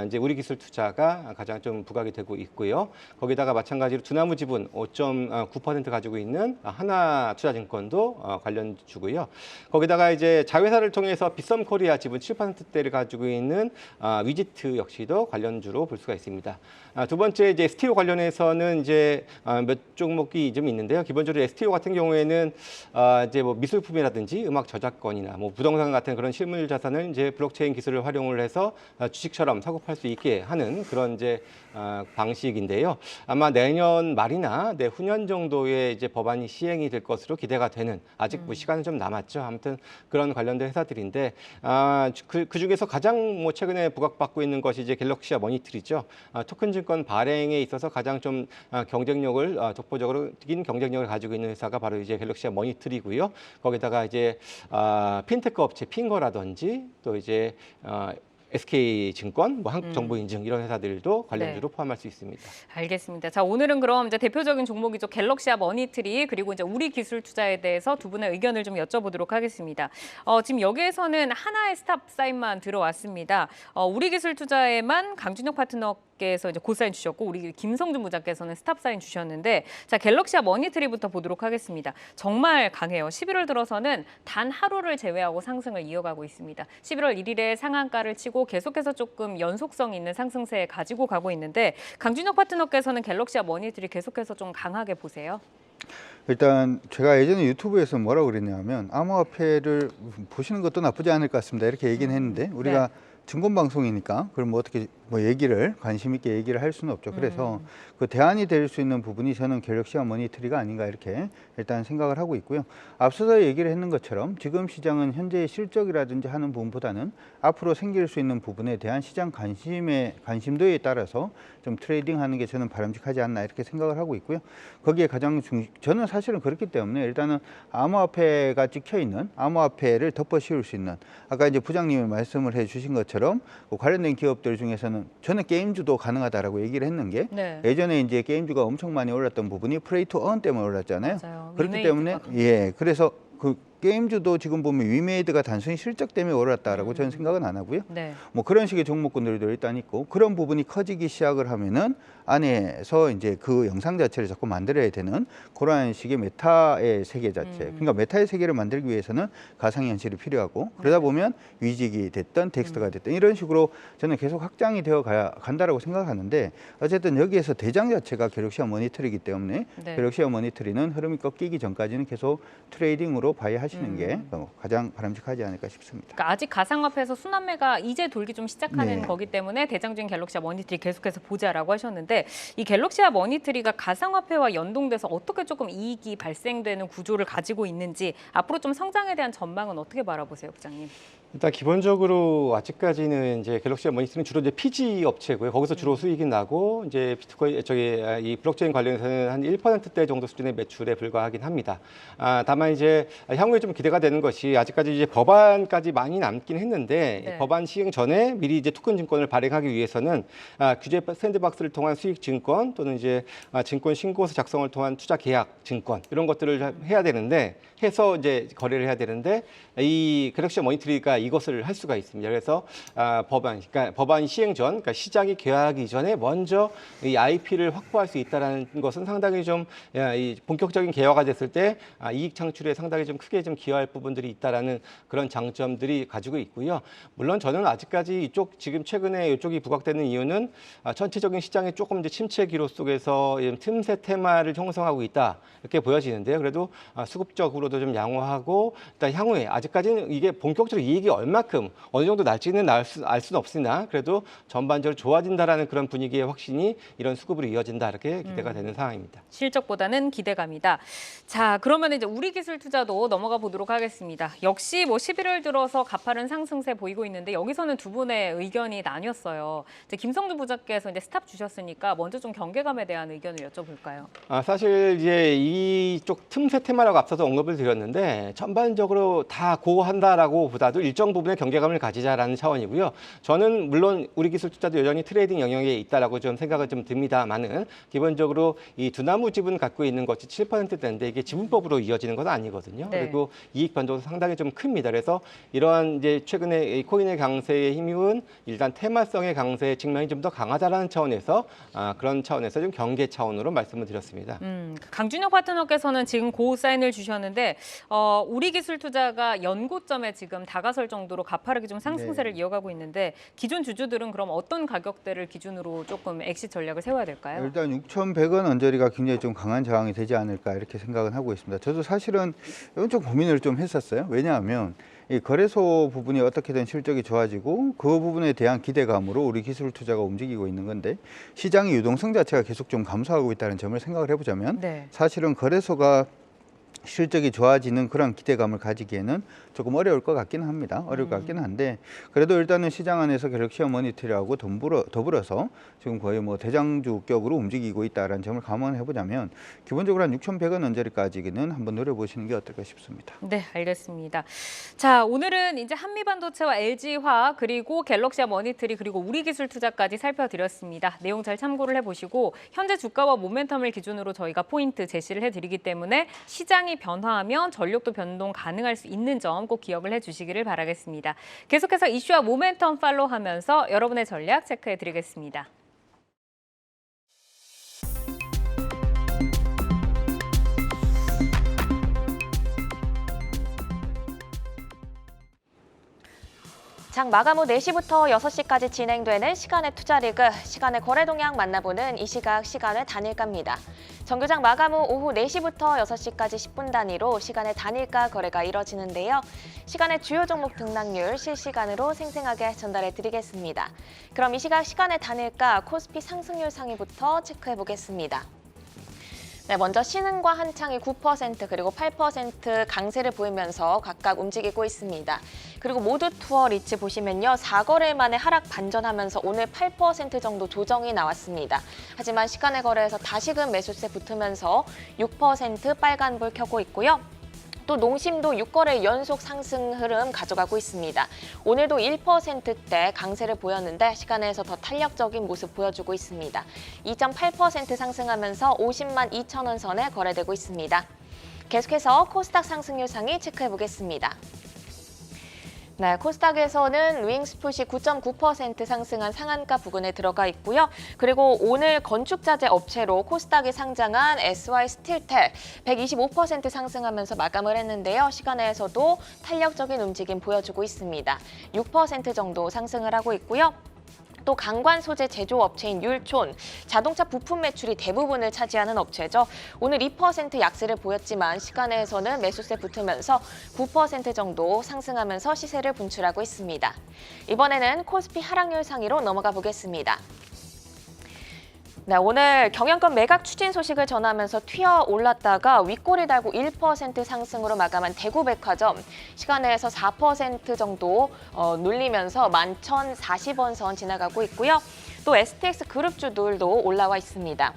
이제 우리 기술 투자가 가장 좀 부각이 되고 있고요. 거기다가 마찬가지로 두나무 지분 5.9% 가지고 있는 하나투자증권도 관련주고요. 거기다가 이제 자회사를 통해서 빗썸 코리아 지분 7%대를 가지고 있는 위지트 역시도 관련주로 볼 수가 있습니다. 두 번째 이제 STO 관련해서는 이제 몇 종목이 좀 있는데요. 기본적으로 STO 같은 경우에는 이제 뭐 미술품이라든지 음악 저작권이나 뭐 부동산 같은 그런 실물 자산을 이제 블록체인 기술을 활용을 해서 주식처럼 사고 팔 수 있게 하는 그런 이제 방식인데요. 아마 내년 말이나 내후년 정도에 이제 법안이 시행이 될 것으로 기대가 되는 아직 뭐 시간은 좀 남았죠. 아무튼 그런 관련된 회사들인데 그 중에서 가장 뭐 최근에 부각받고 있는 것이 이제 갤럭시와 머니트리죠. 토큰 증권 발행에 있어서 가장 좀 경쟁력을 독보적으로 긴 경쟁력을 가지고 있는 회사가 바로 이제 갤럭시와 머니트리고요. 거기다가 이제 핀테크 업체 핑거라든지 또 이제 SK증권, 뭐 한국정보인증 이런 회사들도 관련주로 포함할 수 있습니다. 알겠습니다. 자, 오늘은 그럼 이제 대표적인 종목이죠. 갤럭시와 머니트리 그리고 이제 우리 기술 투자에 대해서 두 분의 의견을 좀 여쭤보도록 하겠습니다. 지금 여기에서는 하나의 스탑 사인만 들어왔습니다. 우리 기술 투자에만 강준혁 파트너께서 이제 고사인 주셨고 우리 김성준 부장께서는 스탑 사인 주셨는데 자, 갤럭시와 머니트리부터 보도록 하겠습니다. 정말 강해요. 11월 들어서는 단 하루를 제외하고 상승을 이어가고 있습니다. 11월 1일에 상한가를 치고 계속해서 조금 연속성 있는 상승세 가지고 가고 있는데 강준혁 파트너께서는 갤럭시와 머니트리 계속해서 좀 강하게 보세요. 일단 제가 예전에 유튜브에서 뭐라고 그랬냐면 암호화폐를 보시는 것도 나쁘지 않을 것 같습니다. 이렇게 얘기는 했는데 우리가 증권 방송이니까 그럼 뭐 어떻게 뭐 얘기를 관심 있게 얘기를 할 수는 없죠. 그래서 그 대안이 될 수 있는 부분이 저는 갤럭시와 머니터리가 아닌가 이렇게 일단 생각을 하고 있고요. 앞서서 얘기를 했는 것처럼 지금 시장은 현재의 실적이라든지 하는 부분보다는 앞으로 생길 수 있는 부분에 대한 시장 관심도에 따라서 좀 트레이딩하는 게 저는 바람직하지 않나 이렇게 생각을 하고 있고요. 거기에 저는 사실은 그렇기 때문에 일단은 암호화폐가 찍혀 있는 암호화폐를 덮어 씌울 수 있는 아까 이제 부장님이 말씀을 해주신 것처럼 것처럼 그 관련된 기업들 중에서는 저는 게임주도 가능하다라고 얘기를 했는 게 네. 예전에 이제 게임주가 엄청 많이 올랐던 부분이 프레이 투 원 때문에 올랐잖아요. 맞아요. 그렇기 위메이드가 때문에 그런 그래서 그 게임주도 지금 보면 위메이드가 단순히 실적 때문에 올랐다라고 저는 생각은 안 하고요. 네. 뭐 그런 식의 종목군들도 일단 있고 그런 부분이 커지기 시작을 하면은 안에서 이제 그 영상 자체를 자꾸 만들어야 되는 그러한 식의 메타의 세계 자체. 그러니까 메타의 세계를 만들기 위해서는 가상현실이 필요하고 그러다 보면 위직이 됐든 텍스트가 됐든 이런 식으로 저는 계속 확장이 되어 간다라고 생각하는데 어쨌든 여기에서 대장 자체가 갤럭시와 모니터리이기 때문에 네. 갤럭시와 모니터리는 흐름이 꺾이기 전까지는 계속 트레이딩으로 바이하시는 게 가장 바람직하지 않을까 싶습니다. 그러니까 아직 가상화폐에서 순환매가 이제 돌기 좀 시작하는 네. 거기 때문에 대장주인 갤럭시와 머니트리 계속해서 보자라고 하셨는데 이 갤럭시와 머니트리가 가상화폐와 연동돼서 어떻게 조금 이익이 발생되는 구조를 가지고 있는지 앞으로 좀 성장에 대한 전망은 어떻게 바라보세요, 부장님? 일단 기본적으로 아직까지는 이제 갤럭시와 머니터는 주로 이제 PG 업체고요. 거기서 주로 수익이 나고 이제 비트코인 이 블록체인 관련해서는 한 1%대 정도 수준의 매출에 불과하긴 합니다. 다만 이제 향후에 좀 기대가 되는 것이 아직까지 이제 법안까지 많이 남긴 했는데 네. 법안 시행 전에 미리 이제 토큰 증권을 발행하기 위해서는 규제 샌드박스를 통한 수익 증권 또는 이제 증권 신고서 작성을 통한 투자 계약 증권 이런 것들을 해야 되는데 해서 이제 거래를 해야 되는데 이 갤럭시와 머니터리가 이것을 할 수가 있습니다. 그래서 그러니까 법안 시행 전, 그러니까 시장이 개화하기 전에 먼저 이 IP를 확보할 수 있다는 것은 상당히 좀 이 본격적인 개화가 됐을 때 이익 창출에 상당히 좀 크게 좀 기여할 부분들이 있다라는 그런 장점들이 가지고 있고요. 물론 저는 아직까지 이쪽 지금 최근에 이쪽이 부각되는 이유는 전체적인 시장의 조금 이제 침체 기로 속에서 틈새 테마를 형성하고 있다 이렇게 보여지는데요. 그래도 수급적으로도 좀 양호하고 일단 향후에 아직까지는 이게 본격적으로 이익이 얼마큼 어느 정도 날지는 알 수는 없으나 그래도 전반적으로 좋아진다라는 그런 분위기의 확신이 이런 수급으로 이어진다 이렇게 기대가 되는 상황입니다. 실적보다는 기대감이다. 자, 그러면 이제 우리기술투자도 넘어가 보도록 하겠습니다. 역시 뭐 11월 들어서 가파른 상승세 보이고 있는데 여기서는 두 분의 의견이 나뉘었어요. 이제 김성주 부장께서 이제 스탑 주셨으니까 먼저 좀 경계감에 대한 의견을 여쭤볼까요? 사실 이제 이쪽 틈새 테마라고 앞서서 언급을 드렸는데 전반적으로 다 고한다라고 보다도 일정 부분의 경계감을 가지자라는 차원이고요. 저는 물론 우리기술투자도 여전히 트레이딩 영역에 있다라고 좀 생각을 좀 듭니다만은 기본적으로 이 두나무 지분 갖고 있는 것이 7%대인데 이게 지분법으로 이어지는 건 아니거든요. 네. 그리고 이익 변동도 상당히 좀 큽니다. 그래서 이러한 이제 최근에 이 코인의 강세에 힘입은 일단 테마성의 강세의 측면이 좀 더 강하다라는 차원에서 그런 차원에서 좀 경계 차원으로 말씀을 드렸습니다. 강준혁 파트너께서는 지금 고 사인을 주셨는데 우리기술투자가 연고점에 지금 다가설 정도로 가파르게 좀 상승세를 이어가고 있는데 기존 주주들은 그럼 어떤 가격대를 기준으로 조금 엑시트 전략을 세워야 될까요? 일단 6,100원 언저리가 굉장히 좀 강한 저항이 되지 않을까 이렇게 생각은 하고 있습니다. 저도 사실은 이건 좀 고민을 좀 했었어요. 왜냐하면 이 거래소 부분이 어떻게든 실적이 좋아지고 그 부분에 대한 기대감으로 우리 기술 투자가 움직이고 있는 건데 시장의 유동성 자체가 계속 좀 감소하고 있다는 점을 생각을 해보자면 네. 사실은 거래소가 실적이 좋아지는 그런 기대감을 가지기에는 조금 어려울 것 같기는 합니다. 어려울 것 같기는 한데 그래도 일단은 시장 안에서 갤럭시와 머니터리하고 더불어서 지금 거의 뭐 대장주격으로 움직이고 있다는 점을 감안해 보자면 기본적으로 한 6,100원 언저리까지는 한번 노려보시는 게 어떨까 싶습니다. 네, 알겠습니다. 자, 오늘은 이제 한미반도체와 LG화학 그리고 갤럭시와 머니터리 그리고 우리기술투자까지 살펴드렸습니다. 내용 잘 참고를 해보시고 현재 주가와 모멘텀을 기준으로 저희가 포인트 제시를 해드리기 때문에 시장이 변화하면 전력도 변동 가능할 수 있는 점 꼭 기억을 해주시기를 바라겠습니다. 계속해서 이슈와 모멘텀 팔로우하면서 여러분의 전략 체크해드리겠습니다. 장 마감 후 4시부터 6시까지 진행되는 시간의 투자리그, 시간의 거래 동향 만나보는 이 시각 시간의 단일가입니다. 정규장 마감 후 오후 4시부터 6시까지 10분 단위로 시간의 단일가 거래가 이뤄지는데요. 시간의 주요 종목 등락률 실시간으로 생생하게 전달해 드리겠습니다. 그럼 이 시각 시간의 단일가 코스피 상승률 상위부터 체크해 보겠습니다. 네, 먼저 신흥과 한창이 9% 그리고 8% 강세를 보이면서 각각 움직이고 있습니다. 그리고 모두 투어 리츠 보시면요. 4거래일 만에 하락 반전하면서 오늘 8% 정도 조정이 나왔습니다. 하지만 시간의 거래에서 다시금 매수세 붙으면서 6% 빨간불 켜고 있고요. 또 농심도 6거래 연속 상승 흐름 가져가고 있습니다. 오늘도 1%대 강세를 보였는데 시간에서 더 탄력적인 모습 보여주고 있습니다. 2.8% 상승하면서 50만 2천 원 선에 거래되고 있습니다. 계속해서 코스닥 상승률 상위 체크해 보겠습니다. 네, 코스닥에서는 윙스풋이 9.9% 상승한 상한가 부근에 들어가 있고요. 그리고 오늘 건축자재 업체로 코스닥에 상장한 SY스틸텔 125% 상승하면서 마감을 했는데요. 시간에서도 탄력적인 움직임 보여주고 있습니다. 6% 정도 상승을 하고 있고요. 또 강관 소재 제조업체인 율촌, 자동차 부품 매출이 대부분을 차지하는 업체죠. 오늘 2% 약세를 보였지만 시간에서는 매수세 붙으면서 9% 정도 상승하면서 시세를 분출하고 있습니다. 이번에는 코스피 하락률 상위로 넘어가 보겠습니다. 네, 오늘 경영권 매각 추진 소식을 전하면서 튀어 올랐다가 윗꼬리 달고 1% 상승으로 마감한 대구백화점, 시간에서 4% 정도 눌리면서 11,040원 선 지나가고 있고요. 또 STX 그룹주들도 올라와 있습니다.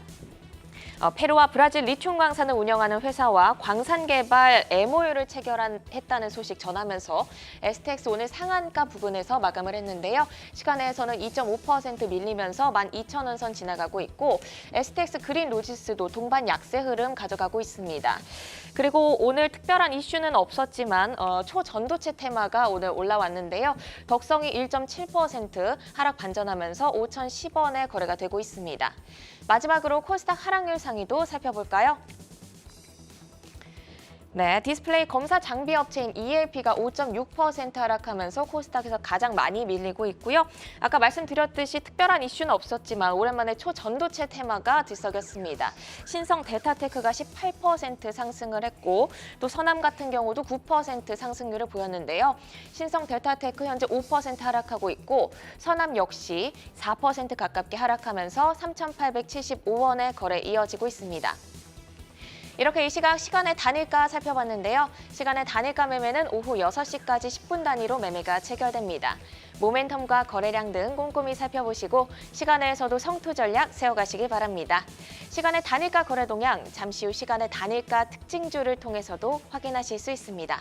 페루와 브라질 리튬 광산을 운영하는 회사와 광산 개발 MOU를 체결했다는 소식 전하면서 STX 오늘 상한가 부근에서 마감을 했는데요. 시간에서는 2.5% 밀리면서 12,000원 선 지나가고 있고 STX 그린 로지스도 동반 약세 흐름 가져가고 있습니다. 그리고 오늘 특별한 이슈는 없었지만 초전도체 테마가 오늘 올라왔는데요. 덕성이 1.7% 하락 반전하면서 5,010원에 거래가 되고 있습니다. 마지막으로 코스닥 하락률 상위도 살펴볼까요? 네, 디스플레이 검사 장비 업체인 ELP가 5.6% 하락하면서 코스닥에서 가장 많이 밀리고 있고요. 아까 말씀드렸듯이 특별한 이슈는 없었지만 오랜만에 초전도체 테마가 들썩였습니다. 신성 델타테크가 18% 상승을 했고 또 서남 같은 경우도 9% 상승률을 보였는데요. 신성 델타테크 현재 5% 하락하고 있고 서남 역시 4% 가깝게 하락하면서 3,875원의 거래 이어지고 있습니다. 이렇게 이 시간의 단일가 살펴봤는데요. 시간의 단일가 매매는 오후 6시까지 10분 단위로 매매가 체결됩니다. 모멘텀과 거래량 등 꼼꼼히 살펴보시고 시간에서도 성투 전략 세워가시기 바랍니다. 시간의 단일가 거래 동향, 잠시 후 시간의 단일가 특징주를 통해서도 확인하실 수 있습니다.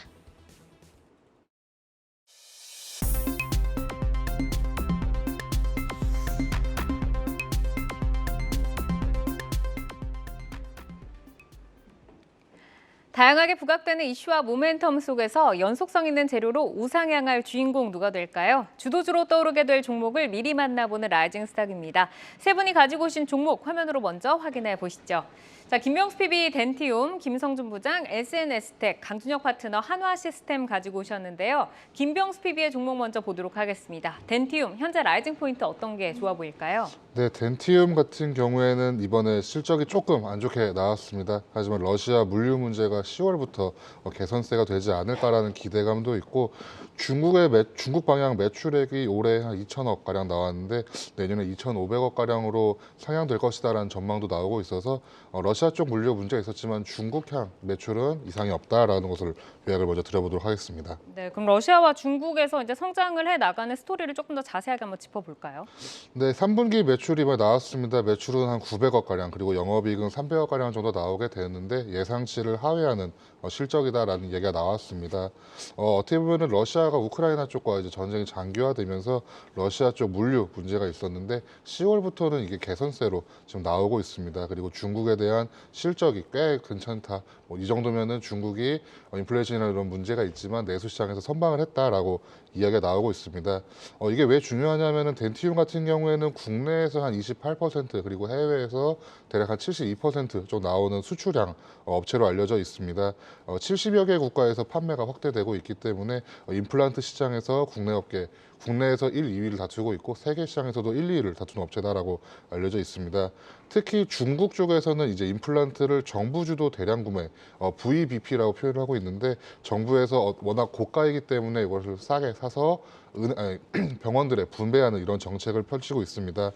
다양하게 부각되는 이슈와 모멘텀 속에서 연속성 있는 재료로 우상향할 주인공 누가 될까요? 주도주로 떠오르게 될 종목을 미리 만나보는 라이징 스탁입니다. 세 분이 가지고 오신 종목 화면으로 먼저 확인해 보시죠. 자, 김병수 PB 덴티움, 김성준 부장 SNS텍, 강준혁 파트너 한화시스템 가지고 오셨는데요. 김병수 PB의 종목 먼저 보도록 하겠습니다. 덴티움, 현재 라이징 포인트 어떤 게 좋아 보일까요? 네, 덴티움 같은 경우에는 이번에 실적이 조금 안 좋게 나왔습니다. 하지만 러시아 물류 문제가 10월부터 개선세가 되지 않을까라는 기대감도 있고 중국 방향 매출액이 올해 한 2천억 가량 나왔는데 내년에 2,500억 가량으로 상향될 것이다라는 전망도 나오고 있어서 러시아 쪽 물류 문제가 있었지만 중국향 매출은 이상이 없다라는 것을 요약을 먼저 드려보도록 하겠습니다. 네, 그럼 러시아와 중국에서 이제 성장을 해 나가는 스토리를 조금 더 자세하게 한번 짚어볼까요? 네, 3분기 매출이 나왔습니다. 매출은 한 900억 가량 그리고 영업이익은 300억 가량 정도 나오게 되었는데 예상치를 하회하는 실적이다라는 얘기가 나왔습니다. 어떻게 보면 러시아가 우크라이나 쪽과 이제 전쟁이 장기화되면서 러시아 쪽 물류 문제가 있었는데 10월부터는 이게 개선세로 지금 나오고 있습니다. 그리고 중국에 대한 실적이 꽤 괜찮다. 이 정도면은 중국이 인플레이션이나 이런 문제가 있지만 내수 시장에서 선방을 했다라고 이야기가 나오고 있습니다. 이게 왜 중요하냐면은 덴티움 같은 경우에는 국내에서 한 28% 그리고 해외에서 대략 한 72% 정도 나오는 수출량 업체로 알려져 있습니다. 70여 개 국가에서 판매가 확대되고 있기 때문에 임플란트 시장에서 국내에서 1, 2위를 다투고 있고 세계 시장에서도 1, 2위를 다투는 업체다라고 알려져 있습니다. 특히 중국 쪽에서는 이제 임플란트를 정부 주도 대량 구매, VBP라고 표현을 하고 있는데 정부에서 워낙 고가이기 때문에 이것을 싸게 사서 병원들에 분배하는 이런 정책을 펼치고 있습니다.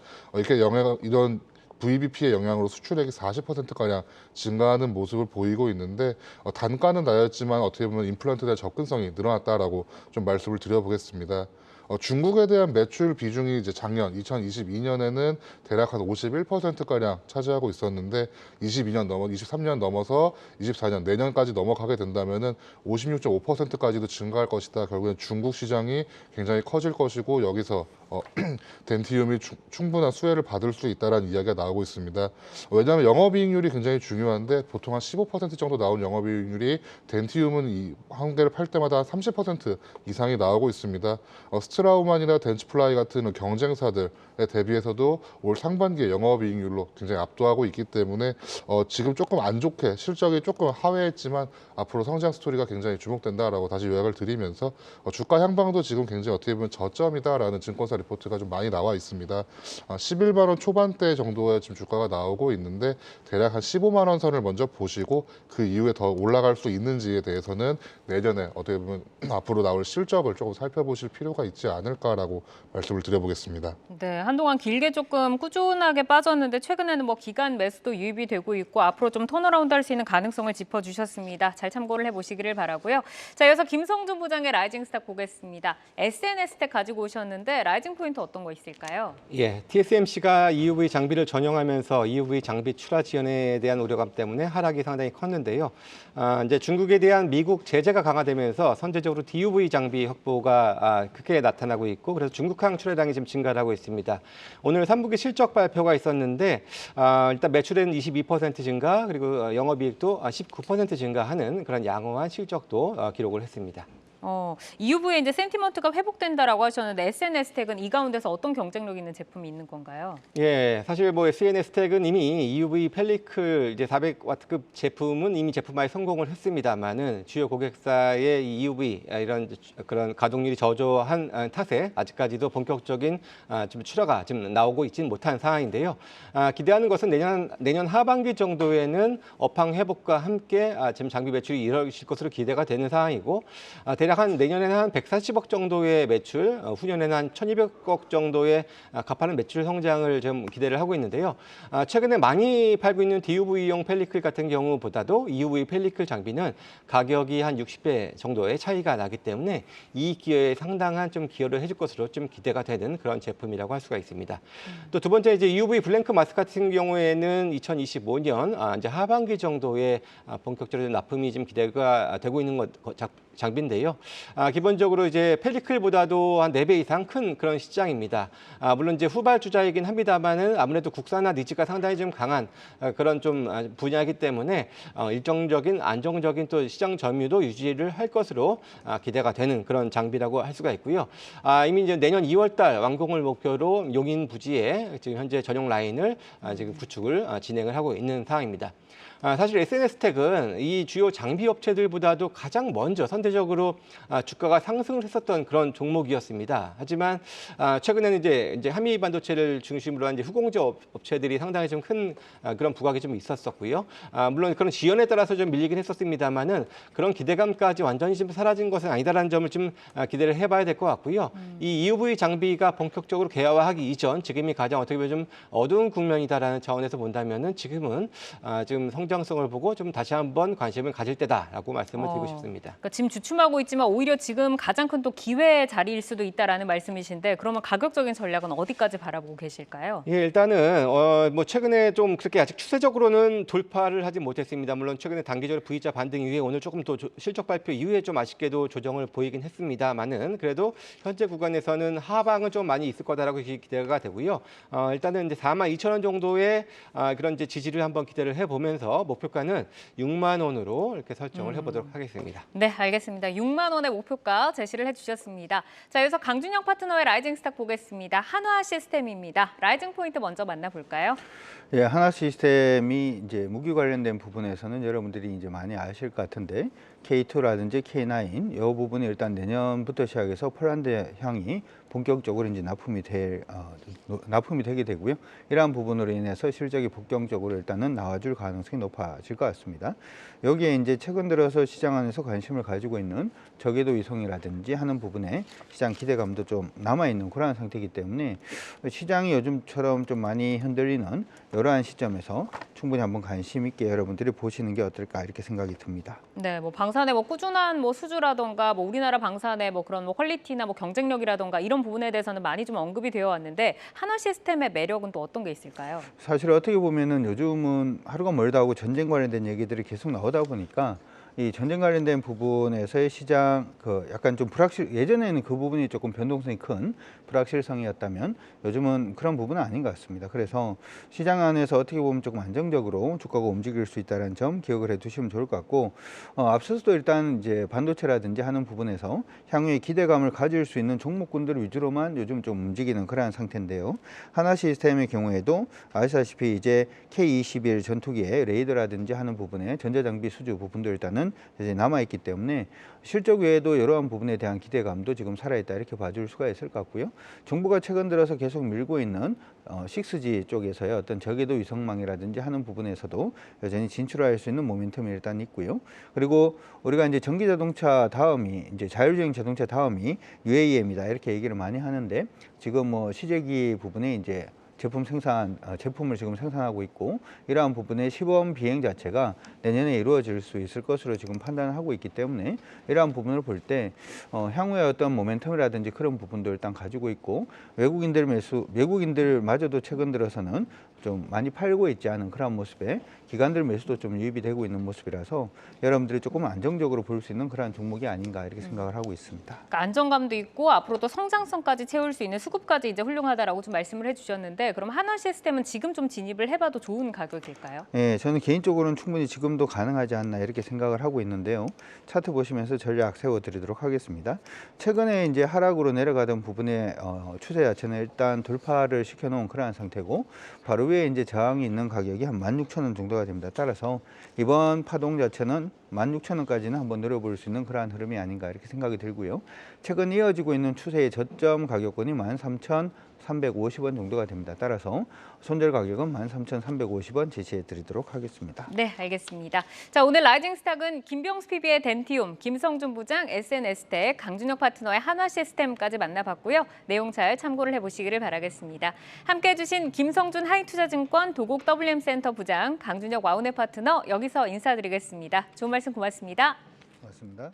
이런 VBP의 영향으로 수출액이 40%가량 증가하는 모습을 보이고 있는데 단가는 낮았지만 어떻게 보면 임플란트에 대한 접근성이 늘어났다라고 좀 말씀을 드려보겠습니다. 중국에 대한 매출 비중이 이제 작년 2022년에는 대략 한 51%가량 차지하고 있었는데 23년 넘어서 24년 내년까지 넘어가게 된다면은 56.5%까지도 증가할 것이다. 결국엔 중국 시장이 굉장히 커질 것이고 여기서 덴티움이 충분한 수혜를 받을 수 있다는 이야기가 나오고 있습니다. 왜냐하면 영업이익률이 굉장히 중요한데 보통 한 15% 정도 나온 영업이익률이 덴티움은 한 개를 팔 때마다 한 30% 이상이 나오고 있습니다. 스트라우만이나 덴츠플라이 같은 경쟁사들에 대비해서도 올 상반기에 영업이익률로 굉장히 압도하고 있기 때문에 지금 조금 안 좋게 실적이 조금 하회했지만 앞으로 성장 스토리가 굉장히 주목된다라고 다시 요약을 드리면서 주가 향방도 지금 굉장히 어떻게 보면 저점이다라는 증권사 리포트가 좀 많이 나와 있습니다. 11만 원 초반대 정도의 지금 주가가 나오고 있는데 대략 한 15만 원 선을 먼저 보시고 그 이후에 더 올라갈 수 있는지에 대해서는 내년에 어떻게 보면 앞으로 나올 실적을 조금 살펴보실 필요가 있지 않을까라고 말씀을 드려보겠습니다. 네, 한동안 길게 조금 꾸준하게 빠졌는데 최근에는 뭐 기간 매수도 유입이 되고 있고 앞으로 좀 턴어라운드 할 수 있는 가능성을 짚어주셨습니다. 잘 참고를 해보시기를 바라고요. 자, 이어서 김성준 부장의 라이징 스탁 보겠습니다. SNS 스택 가지고 오셨는데 라이징 포인트 어떤 거 있을까요? 예, TSMC가 EUV 장비를 전용하면서 EUV 장비 출하 지연에 대한 우려감 때문에 하락이 상당히 컸는데요. 이제 중국에 대한 미국 제재가 강화되면서 선제적으로 DUV 장비 확보가 크게 나타나고 있고 그래서 중국항 출하량이 지금 증가를 하고 있습니다. 오늘 3분기 실적 발표가 있었는데 일단 매출은 22% 증가 그리고 영업이익도 19% 증가하는 그런 양호한 실적도 기록을 했습니다. EUV에 이제 센티먼트가 회복된다라고 하셨는데 SNS 텍은 이 가운데서 어떤 경쟁력 있는 제품이 있는 건가요? 예, 사실 뭐 SNS 텍은 이미 EUV 펠리클 이제 400W급 제품은 이미 제품화에 성공을 했습니다만은 주요 고객사의 이 EUV 이런 그런 가동률이 저조한 탓에 아직까지도 본격적인 좀 출하가 지금 나오고 있지는 못한 상황인데요. 기대하는 것은 내년 하반기 정도에는 업황 회복과 함께 지금 장비 매출이 이뤄질 것으로 기대가 되는 상황이고 대략 내년에는 한 140억 정도의 매출, 후년에는 한 1,200억 정도의 가파른 매출 성장을 좀 기대를 하고 있는데요. 최근에 많이 팔고 있는 DUV용 펠리클 같은 경우보다도 EUV 펠리클 장비는 가격이 한 60배 정도의 차이가 나기 때문에 이 기회에 상당한 좀 기여를 해줄 것으로 좀 기대가 되는 그런 제품이라고 할 수가 있습니다. 또 두 번째 이제 EUV 블랭크 마스크 같은 경우에는 2025년 이제 하반기 정도에 본격적으로 납품이 좀 기대가 되고 있는 장비인데요. 기본적으로 이제 펠리클보다도 한 4배 이상 큰 그런 시장입니다. 물론 이제 후발주자이긴 합니다만은 아무래도 국산화 니즈가 상당히 좀 강한 그런 좀 분야이기 때문에 일정적인 안정적인 또 시장 점유도 유지를 할 것으로 기대가 되는 그런 장비라고 할 수가 있고요. 이미 이제 내년 2월달 완공을 목표로 용인 부지에 지금 현재 전용 라인을 지금 구축을 진행을 하고 있는 상황입니다. 사실 SNS 텍은 이 주요 장비 업체들보다도 가장 먼저 선제적으로 주가가 상승을 했었던 그런 종목이었습니다. 하지만 최근에는 이제 한미 반도체를 중심으로 한 이제 후공제 업체들이 상당히 좀 큰 그런 부각이 좀 있었었고요. 물론 그런 지연에 따라서 좀 밀리긴 했었습니다만은 그런 기대감까지 완전히 좀 사라진 것은 아니다라는 점을 좀 기대를 해봐야 될 것 같고요. 이 EUV 장비가 본격적으로 개화하기 이전 지금이 가장 어떻게 보면 좀 어두운 국면이다라는 차원에서 본다면은 지금은 지금 성장성을 보고 좀 다시 한번 관심을 가질 때다라고 말씀을 드리고 싶습니다. 그러니까 지금 주춤하고 있지만 오히려 지금 가장 큰 또 기회의 자리일 수도 있다라는 말씀이신데 그러면 가격적인 전략은 어디까지 바라보고 계실까요? 예, 일단은 뭐 최근에 좀 그렇게 아직 추세적으로는 돌파를 하지 못했습니다. 물론 최근에 단기적으로 V자 반등 이후에 오늘 조금 더 실적 발표 이후에 좀 아쉽게도 조정을 보이긴 했습니다만은 그래도 현재 구간에서는 하방은 좀 많이 있을 거다라고 기대가 되고요. 일단은 이제 42,000원 정도의 그런 이제 지지를 한번 기대를 해보면서 목표가는 6만 원으로 이렇게 설정을 해보도록 하겠습니다. 네, 알겠습니다. 6만 원의 목표가 제시를 해주셨습니다. 자, 여기서 강준영 파트너의 라이징 스탁 보겠습니다. 한화 시스템입니다. 라이징 포인트 먼저 만나볼까요? 예, 한화 시스템이 이제 무기 관련된 부분에서는 여러분들이 이제 많이 아실 것 같은데 K2라든지 K9 이 부분이 일단 내년부터 시작해서 폴란드향이 본격적으로 이제 납품이 되게 되고요. 이러한 부분으로 인해서 실적이 본격적으로 일단은 나와줄 가능성이 높아질 것 같습니다. 여기에 이제 최근 들어서 시장 안에서 관심을 가지고 있는 저궤도 위성이라든지 하는 부분에 시장 기대감도 좀 남아 있는 그러한 상태이기 때문에 시장이 요즘처럼 좀 많이 흔들리는 이러한 시점에서 충분히 한번 관심 있게 여러분들이 보시는 게 어떨까 이렇게 생각이 듭니다. 네, 뭐 방산의 뭐 꾸준한 뭐 수주라던가 뭐 우리나라 방산의 뭐 그런 뭐 퀄리티나 뭐 경쟁력이라던가 이런 부분에 대해서는 많이 좀 언급이 되어 왔는데 한화 시스템의 매력은 또 어떤 게 있을까요? 사실 어떻게 보면은 요즘은 하루가 멀다 하고 전쟁 관련된 얘기들이 계속 나오다 보니까 이 전쟁 관련된 부분에서의 시장 약간 좀 예전에는 그 부분이 조금 변동성이 큰 불확실성이었다면 요즘은 그런 부분은 아닌 것 같습니다. 그래서 시장 안에서 어떻게 보면 조금 안정적으로 주가가 움직일 수 있다는 점 기억을 해두시면 좋을 것 같고 앞서서도 일단 이제 반도체라든지 하는 부분에서 향후에 기대감을 가질 수 있는 종목군들 위주로만 요즘 좀 움직이는 그러한 상태인데요. 하나 시스템의 경우에도 아시다시피 이제 K21 전투기의 레이더라든지 하는 부분에 전자장비 수주 부분도 일단은 이제 남아있기 때문에 실적 외에도 이러한 부분에 대한 기대감도 지금 살아있다 이렇게 봐줄 수가 있을 것 같고요. 정부가 최근 들어서 계속 밀고 있는 6G 쪽에서의 어떤 저궤도 위성망이라든지 하는 부분에서도 여전히 진출할 수 있는 모멘텀이 일단 있고요. 그리고 우리가 이제 전기자동차 다음이 이제 자율주행 자동차 다음이 UAM이다 이렇게 얘기를 많이 하는데 지금 뭐 시제기 부분에 이제 제품을 지금 생산하고 있고 이러한 부분의 시범 비행 자체가 내년에 이루어질 수 있을 것으로 지금 판단을 하고 있기 때문에 이러한 부분을 볼 때 향후에 어떤 모멘텀이라든지 그런 부분도 일단 가지고 있고 외국인들마저도 최근 들어서는 좀 많이 팔고 있지 않은 그런 모습에 기관들 매수도 좀 유입이 되고 있는 모습이라서 여러분들이 조금 안정적으로 볼 수 있는 그런 종목이 아닌가 이렇게 생각을 하고 있습니다. 그러니까 안정감도 있고 앞으로도 성장성까지 채울 수 있는 수급까지 이제 훌륭하다라고 좀 말씀을 해주셨는데 그럼 한화 시스템은 지금 좀 진입을 해봐도 좋은 가격일까요? 네, 저는 개인적으로는 충분히 지금도 가능하지 않나 이렇게 생각을 하고 있는데요. 차트 보시면서 전략 세워드리도록 하겠습니다. 최근에 이제 하락으로 내려가던 부분의 추세 자체는 일단 돌파를 시켜놓은 그러한 상태고 바로 위에 이제 저항이 있는 가격이 한 16,000원 정도가 됩니다. 따라서 이번 파동 자체는 16,000원까지는 한번 노려볼 수 있는 그러한 흐름이 아닌가 이렇게 생각이 들고요. 최근 이어지고 있는 추세의 저점 가격권이 13,350원 정도가 됩니다. 따라서 손절 가격은 13,350원 제시해 드리도록 하겠습니다. 네, 알겠습니다. 자, 오늘 라이징 스탁은 김병수 PB의 덴티움, 김성준 부장 SNS텍, 강준혁 파트너의 한화 시스템까지 만나봤고요. 내용 잘 참고를 해보시기를 바라겠습니다. 함께해 주신 김성준 하이투자증권 도곡 WM센터 부장, 강준혁 와우넷 파트너 여기서 인사드리겠습니다. 좋은 말씀 고맙습니다. 고맙습니다.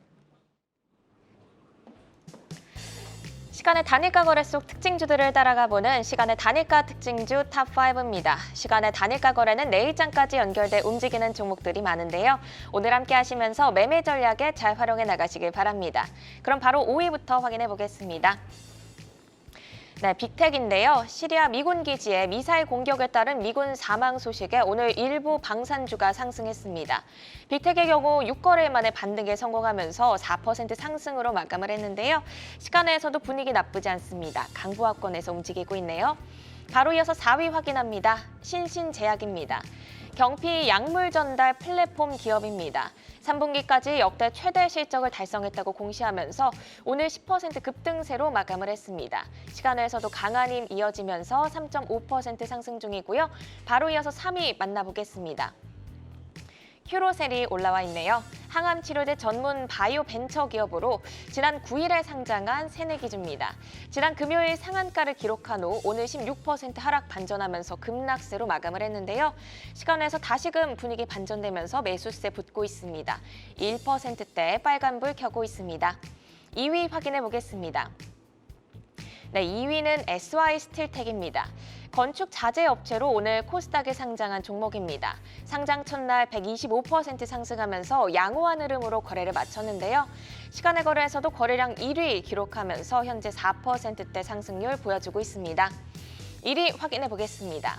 시간의 단일가 거래 속 특징주들을 따라가 보는 시간의 단일가 특징주 탑5입니다. 시간의 단일가 거래는 내일장까지 연결돼 움직이는 종목들이 많은데요. 오늘 함께 하시면서 매매 전략에 잘 활용해 나가시길 바랍니다. 그럼 바로 5위부터 확인해 보겠습니다. 네, 빅텍인데요. 시리아 미군 기지에 미사일 공격에 따른 미군 사망 소식에 오늘 일부 방산주가 상승했습니다. 빅텍의 경우 6거래일 만에 반등에 성공하면서 4% 상승으로 마감을 했는데요. 시간에서도 분위기 나쁘지 않습니다. 강보합권에서 움직이고 있네요. 바로 이어서 4위 확인합니다. 신신제약입니다. 경피 약물 전달 플랫폼 기업입니다. 3분기까지 역대 최대 실적을 달성했다고 공시하면서 오늘 10% 급등세로 마감을 했습니다. 시간에서도 강한 힘 이어지면서 3.5% 상승 중이고요. 바로 이어서 3위 만나보겠습니다. 큐로셀이 올라와 있네요. 항암 치료제 전문 바이오 벤처 기업으로 지난 9일에 상장한 새내기주입니다. 지난 금요일 상한가를 기록한 후 오늘 16% 하락 반전하면서 급락세로 마감을 했는데요. 시간에서 다시금 분위기 반전되면서 매수세 붙고 있습니다. 1%대 빨간불 켜고 있습니다. 2위 확인해 보겠습니다. 네, 2위는 SY스틸텍입니다. 건축 자재 업체로 오늘 코스닥에 상장한 종목입니다. 상장 첫날 125% 상승하면서 양호한 흐름으로 거래를 마쳤는데요. 시간의 거래에서도 거래량 1위 기록하면서 현재 4%대 상승률 보여주고 있습니다. 1위 확인해 보겠습니다.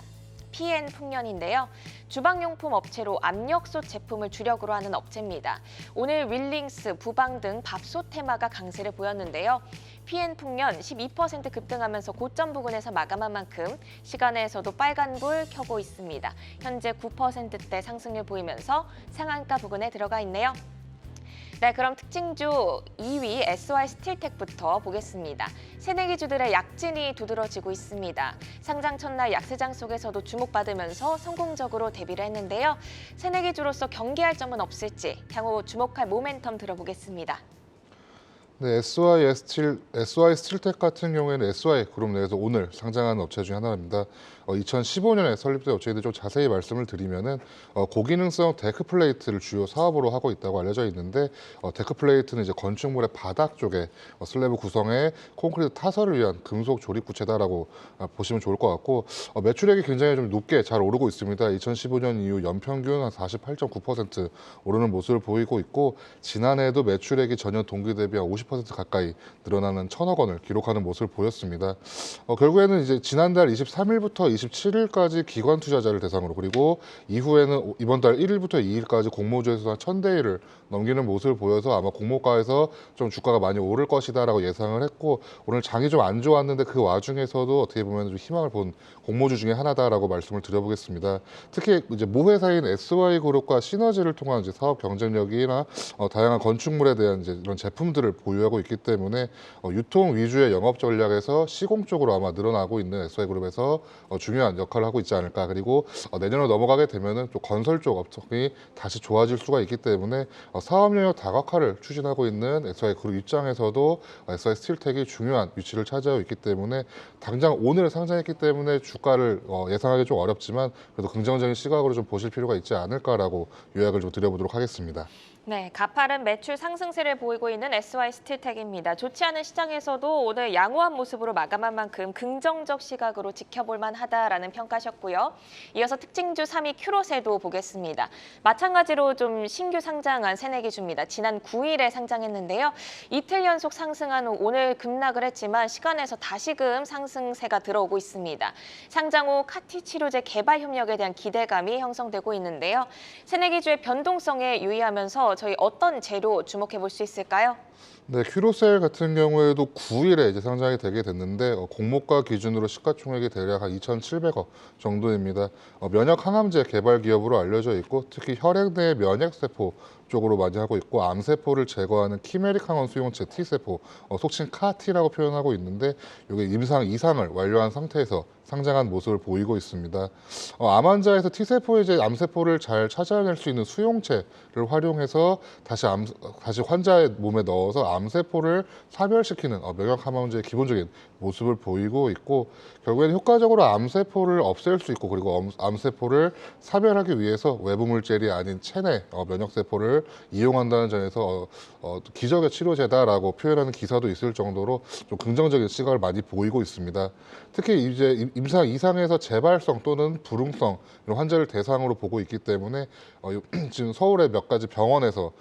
PN풍년인데요. 주방용품 업체로 압력솥 제품을 주력으로 하는 업체입니다. 오늘 윌링스, 부방 등 밥솥 테마가 강세를 보였는데요. PN풍년 12% 급등하면서 고점 부근에서 마감한 만큼 시간에서도 빨간불 켜고 있습니다. 현재 9%대 상승률 보이면서 상한가 부근에 들어가 있네요. 네, 그럼 특징주 2위 SY스틸텍부터 보겠습니다. 새내기주들의 약진이 두드러지고 있습니다. 상장 첫날 약세장 속에서도 주목받으면서 성공적으로 데뷔를 했는데요. 새내기주로서 경계할 점은 없을지 향후 주목할 모멘텀 들어보겠습니다. 네, SY 스틸텍 같은 경우에는 SY 그룹 내에서 오늘 상장하는 업체 중 하나입니다. 2015년에 설립된 업체인데 좀 자세히 말씀을 드리면은 고기능성 데크 플레이트를 주요 사업으로 하고 있다고 알려져 있는데 데크 플레이트는 이제 건축물의 바닥 쪽에 슬래브 구성에 콘크리트 타설을 위한 금속 조립 구체다라고 보시면 좋을 것 같고 매출액이 굉장히 좀 높게 잘 오르고 있습니다. 2015년 이후 연평균 한 48.9% 오르는 모습을 보이고 있고 지난해에도 매출액이 전년 동기 대비 한 50% 가까이 늘어나는 1,000억 원을 기록하는 모습을 보였습니다. 결국에는 이제 지난달 23일부터 27일까지 기관 투자자를 대상으로 그리고 이후에는 이번 달 1일부터 2일까지 공모주에서 한 1,000대 1을 넘기는 모습을 보여서 아마 공모가에서 좀 주가가 많이 오를 것이다라고 예상을 했고 오늘 장이 좀 안 좋았는데 그 와중에서도 어떻게 보면 좀 희망을 본 공모주 중에 하나다라고 말씀을 드려보겠습니다. 특히 이제 모 회사인 SY그룹과 시너지를 통한 이제 사업 경쟁력이나 다양한 건축물에 대한 이제 이런 제품들을 보유하고 있기 때문에 유통 위주의 영업 전략에서 시공 쪽으로 아마 늘어나고 있는 SY그룹에서 중요한 역할을 하고 있지 않을까. 그리고 내년으로 넘어가게 되면은 또 건설 쪽 업종이 다시 좋아질 수가 있기 때문에 사업 영역 다각화를 추진하고 있는 SY그룹 입장에서도 SY 스틸텍이 중요한 위치를 차지하고 있기 때문에 당장 오늘 상장했기 때문에 주가를 예상하기 좀 어렵지만 그래도 긍정적인 시각으로 좀 보실 필요가 있지 않을까라고 요약을 좀 드려보도록 하겠습니다. 네, 가파른 매출 상승세를 보이고 있는 SY 스틸텍입니다. 좋지 않은 시장에서도 오늘 양호한 모습으로 마감한 만큼 긍정적 시각으로 지켜볼 만하다라는 평가셨고요. 이어서 특징주 3위 큐로세도 보겠습니다. 마찬가지로 좀 신규 상장한 새내기주입니다. 지난 9일에 상장했는데요. 이틀 연속 상승한 후 오늘 급락을 했지만 시간에서 다시금 상승세가 들어오고 있습니다. 상장 후 카티 치료제 개발 협력에 대한 기대감이 형성되고 있는데요. 새내기주의 변동성에 유의하면서 저희 어떤 재료 주목해 볼 수 있을까요? 네, 큐로셀 같은 경우에도 9일에 이제 상장이 되게 됐는데 공모가 기준으로 시가총액이 대략 한 2,700억 정도입니다. 면역 항암제 개발 기업으로 알려져 있고 특히 혈액 내 면역 세포 쪽으로 많이 하고 있고 암세포를 제거하는 키메릭 항원 수용체 T세포, 속칭 카티라고 표현하고 있는데 이게 임상 2상을 완료한 상태에서 상장한 모습을 보이고 있습니다. 암 환자에서 T세포의 이제 암세포를 잘 찾아낼 수 있는 수용체를 활용해서 다시 환자의 몸에 넣어서 암세포를 사멸시키는 면역 항암제의 기본적인 모습을 보이고 있고 결국에는 효과적으로 암세포를 없앨 수 있고 그리고 암세포를 사멸하기 위해서 외부 물질이 아닌 체내 면역세포를 이용한다는 점에서 기적의 치료제다라고 표현하는 기사도 있을 정도로 좀 긍정적인 시각을 많이 보이고 있습니다. 특히 이제 임상 2상에서 재발성 또는 불응성 이런 환자를 대상으로 보고 있기 때문에 지금 서울의 몇 가지 병원에서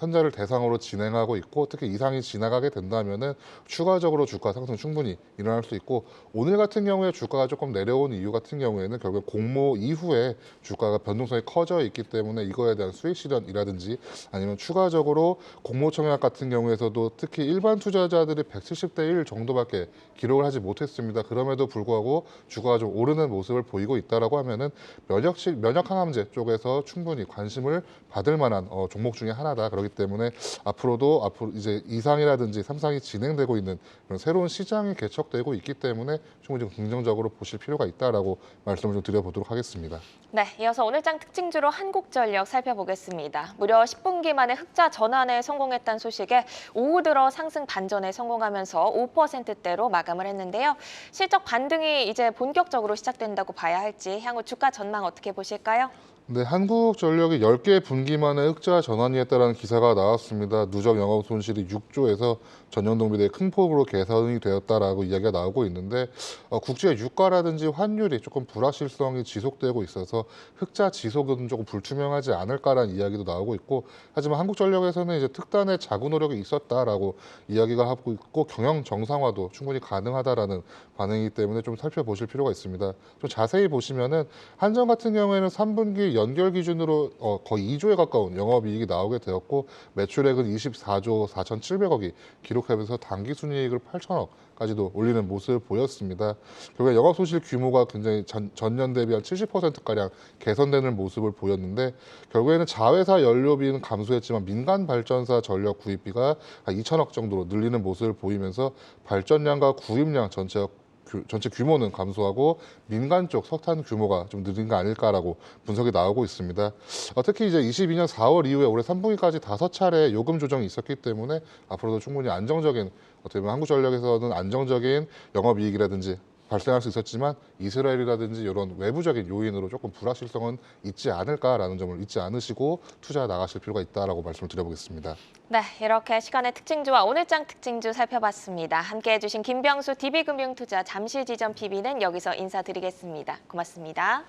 환자를 대상으로 진행하고 있고 특히 이상이 지나가게 된다면은 추가적으로 주가 상승 충분히 일어날 수 있고 오늘 같은 경우에 주가가 조금 내려온 이유 같은 경우에는 결국 공모 이후에 주가가 변동성이 커져 있기 때문에 이거에 대한 수익 실현이라든지 아니면 추가적으로 공모 청약 같은 경우에서도 특히 일반 투자자들이 170대 1 정도밖에 기록을 하지 못했습니다. 그럼에도 불구하고 주가가 좀 오르는 모습을 보이고 있다라고 하면은 면역 항암제 쪽에서 충분히 관심을 받을 만한 종목 중에 하나다. 그렇기 때문에 앞으로 이제 2상이라든지 3상이 진행되고 있는 그런 새로운 시장이 개척되고 있기 때문에 충분히 좀 긍정적으로 보실 필요가 있다라고 말씀을 좀 드려보도록 하겠습니다. 네, 이어서 오늘장 특징주로 한국전력 살펴보겠습니다. 무려 10분기 만에 흑자 전환에 성공했다는 소식에 오후 들어 상승 반전에 성공하면서 5%대로 마감을 했는데요. 실적 반등이 이제 본격적으로 시작된다고 봐야 할지 향후 주가 전망 어떻게 보실까요? 네, 한국전력이 10개 분기 만에 흑자 전환이 했다는 기사가 나왔습니다. 누적 영업 손실이 6조에서 전년 동기 대비 큰 폭으로 개선이 되었다라고 이야기가 나오고 있는데 국제 유가라든지 환율이 조금 불확실성이 지속되고 있어서 흑자 지속은 조금 불투명하지 않을까라는 이야기도 나오고 있고 하지만 한국전력에서는 이제 특단의 자구 노력이 있었다라고 이야기가 하고 있고 경영 정상화도 충분히 가능하다라는 반응이기 때문에 좀 살펴보실 필요가 있습니다. 좀 자세히 보시면은 한전 같은 경우에는 3분기 연결 기준으로 거의 2조에 가까운 영업이익이 나오게 되었고 매출액은 24조 4,700억이 기록하면서 당기순이익을 8천억까지도 올리는 모습을 보였습니다. 결국에 영업손실 규모가 굉장히 전년 대비 한 70%가량 개선되는 모습을 보였는데 결국에는 자회사 연료비는 감소했지만 민간 발전사 전력 구입비가 한 2천억 정도로 늘리는 모습을 보이면서 발전량과 구입량 전체가 전체 규모는 감소하고 민간 쪽 석탄 규모가 좀 느린 거 아닐까라고 분석이 나오고 있습니다. 특히 이제 22년 4월 이후에 올해 3분기까지 5차례 요금 조정이 있었기 때문에 앞으로도 충분히 안정적인 어떻게 보면 한국전력에서는 안정적인 영업이익이라든지 발생할 수 있었지만 이스라엘이라든지 이런 외부적인 요인으로 조금 불확실성은 있지 않을까라는 점을 잊지 않으시고 투자 나가실 필요가 있다라고 말씀을 드려보겠습니다. 네, 이렇게 시간의 특징주와 오늘장 특징주 살펴봤습니다. 함께해 주신 김병수 DB금융투자 잠실지점 PB는 여기서 인사드리겠습니다. 고맙습니다.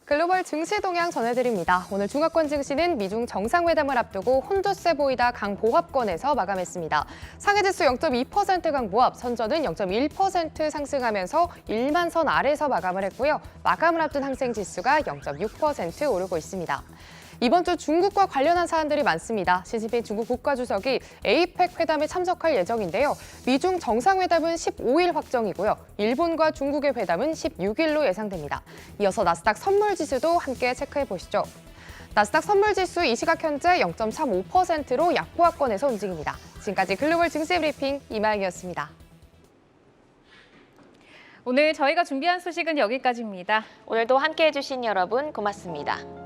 글로벌 증시 동향 전해드립니다. 오늘 중화권 증시는 미중 정상회담을 앞두고 혼조세 보이다 강보합권에서 마감했습니다. 상해지수 0.2% 강보합, 선전은 0.1% 상승하면서 1만 선 아래에서 마감을 했고요. 마감을 앞둔 항생지수가 0.6% 오르고 있습니다. 이번 주 중국과 관련한 사안들이 많습니다. 시진핑 중국 국가주석이 에이펙 회담에 참석할 예정인데요. 미중 정상회담은 15일 확정이고요. 일본과 중국의 회담은 16일로 예상됩니다. 이어서 나스닥 선물지수도 함께 체크해 보시죠. 나스닥 선물지수 이 시각 현재 0.35%로 약보합권에서 움직입니다. 지금까지 글로벌 증시 브리핑 이마영이었습니다. 오늘 저희가 준비한 소식은 여기까지입니다. 오늘도 함께해 주신 여러분 고맙습니다.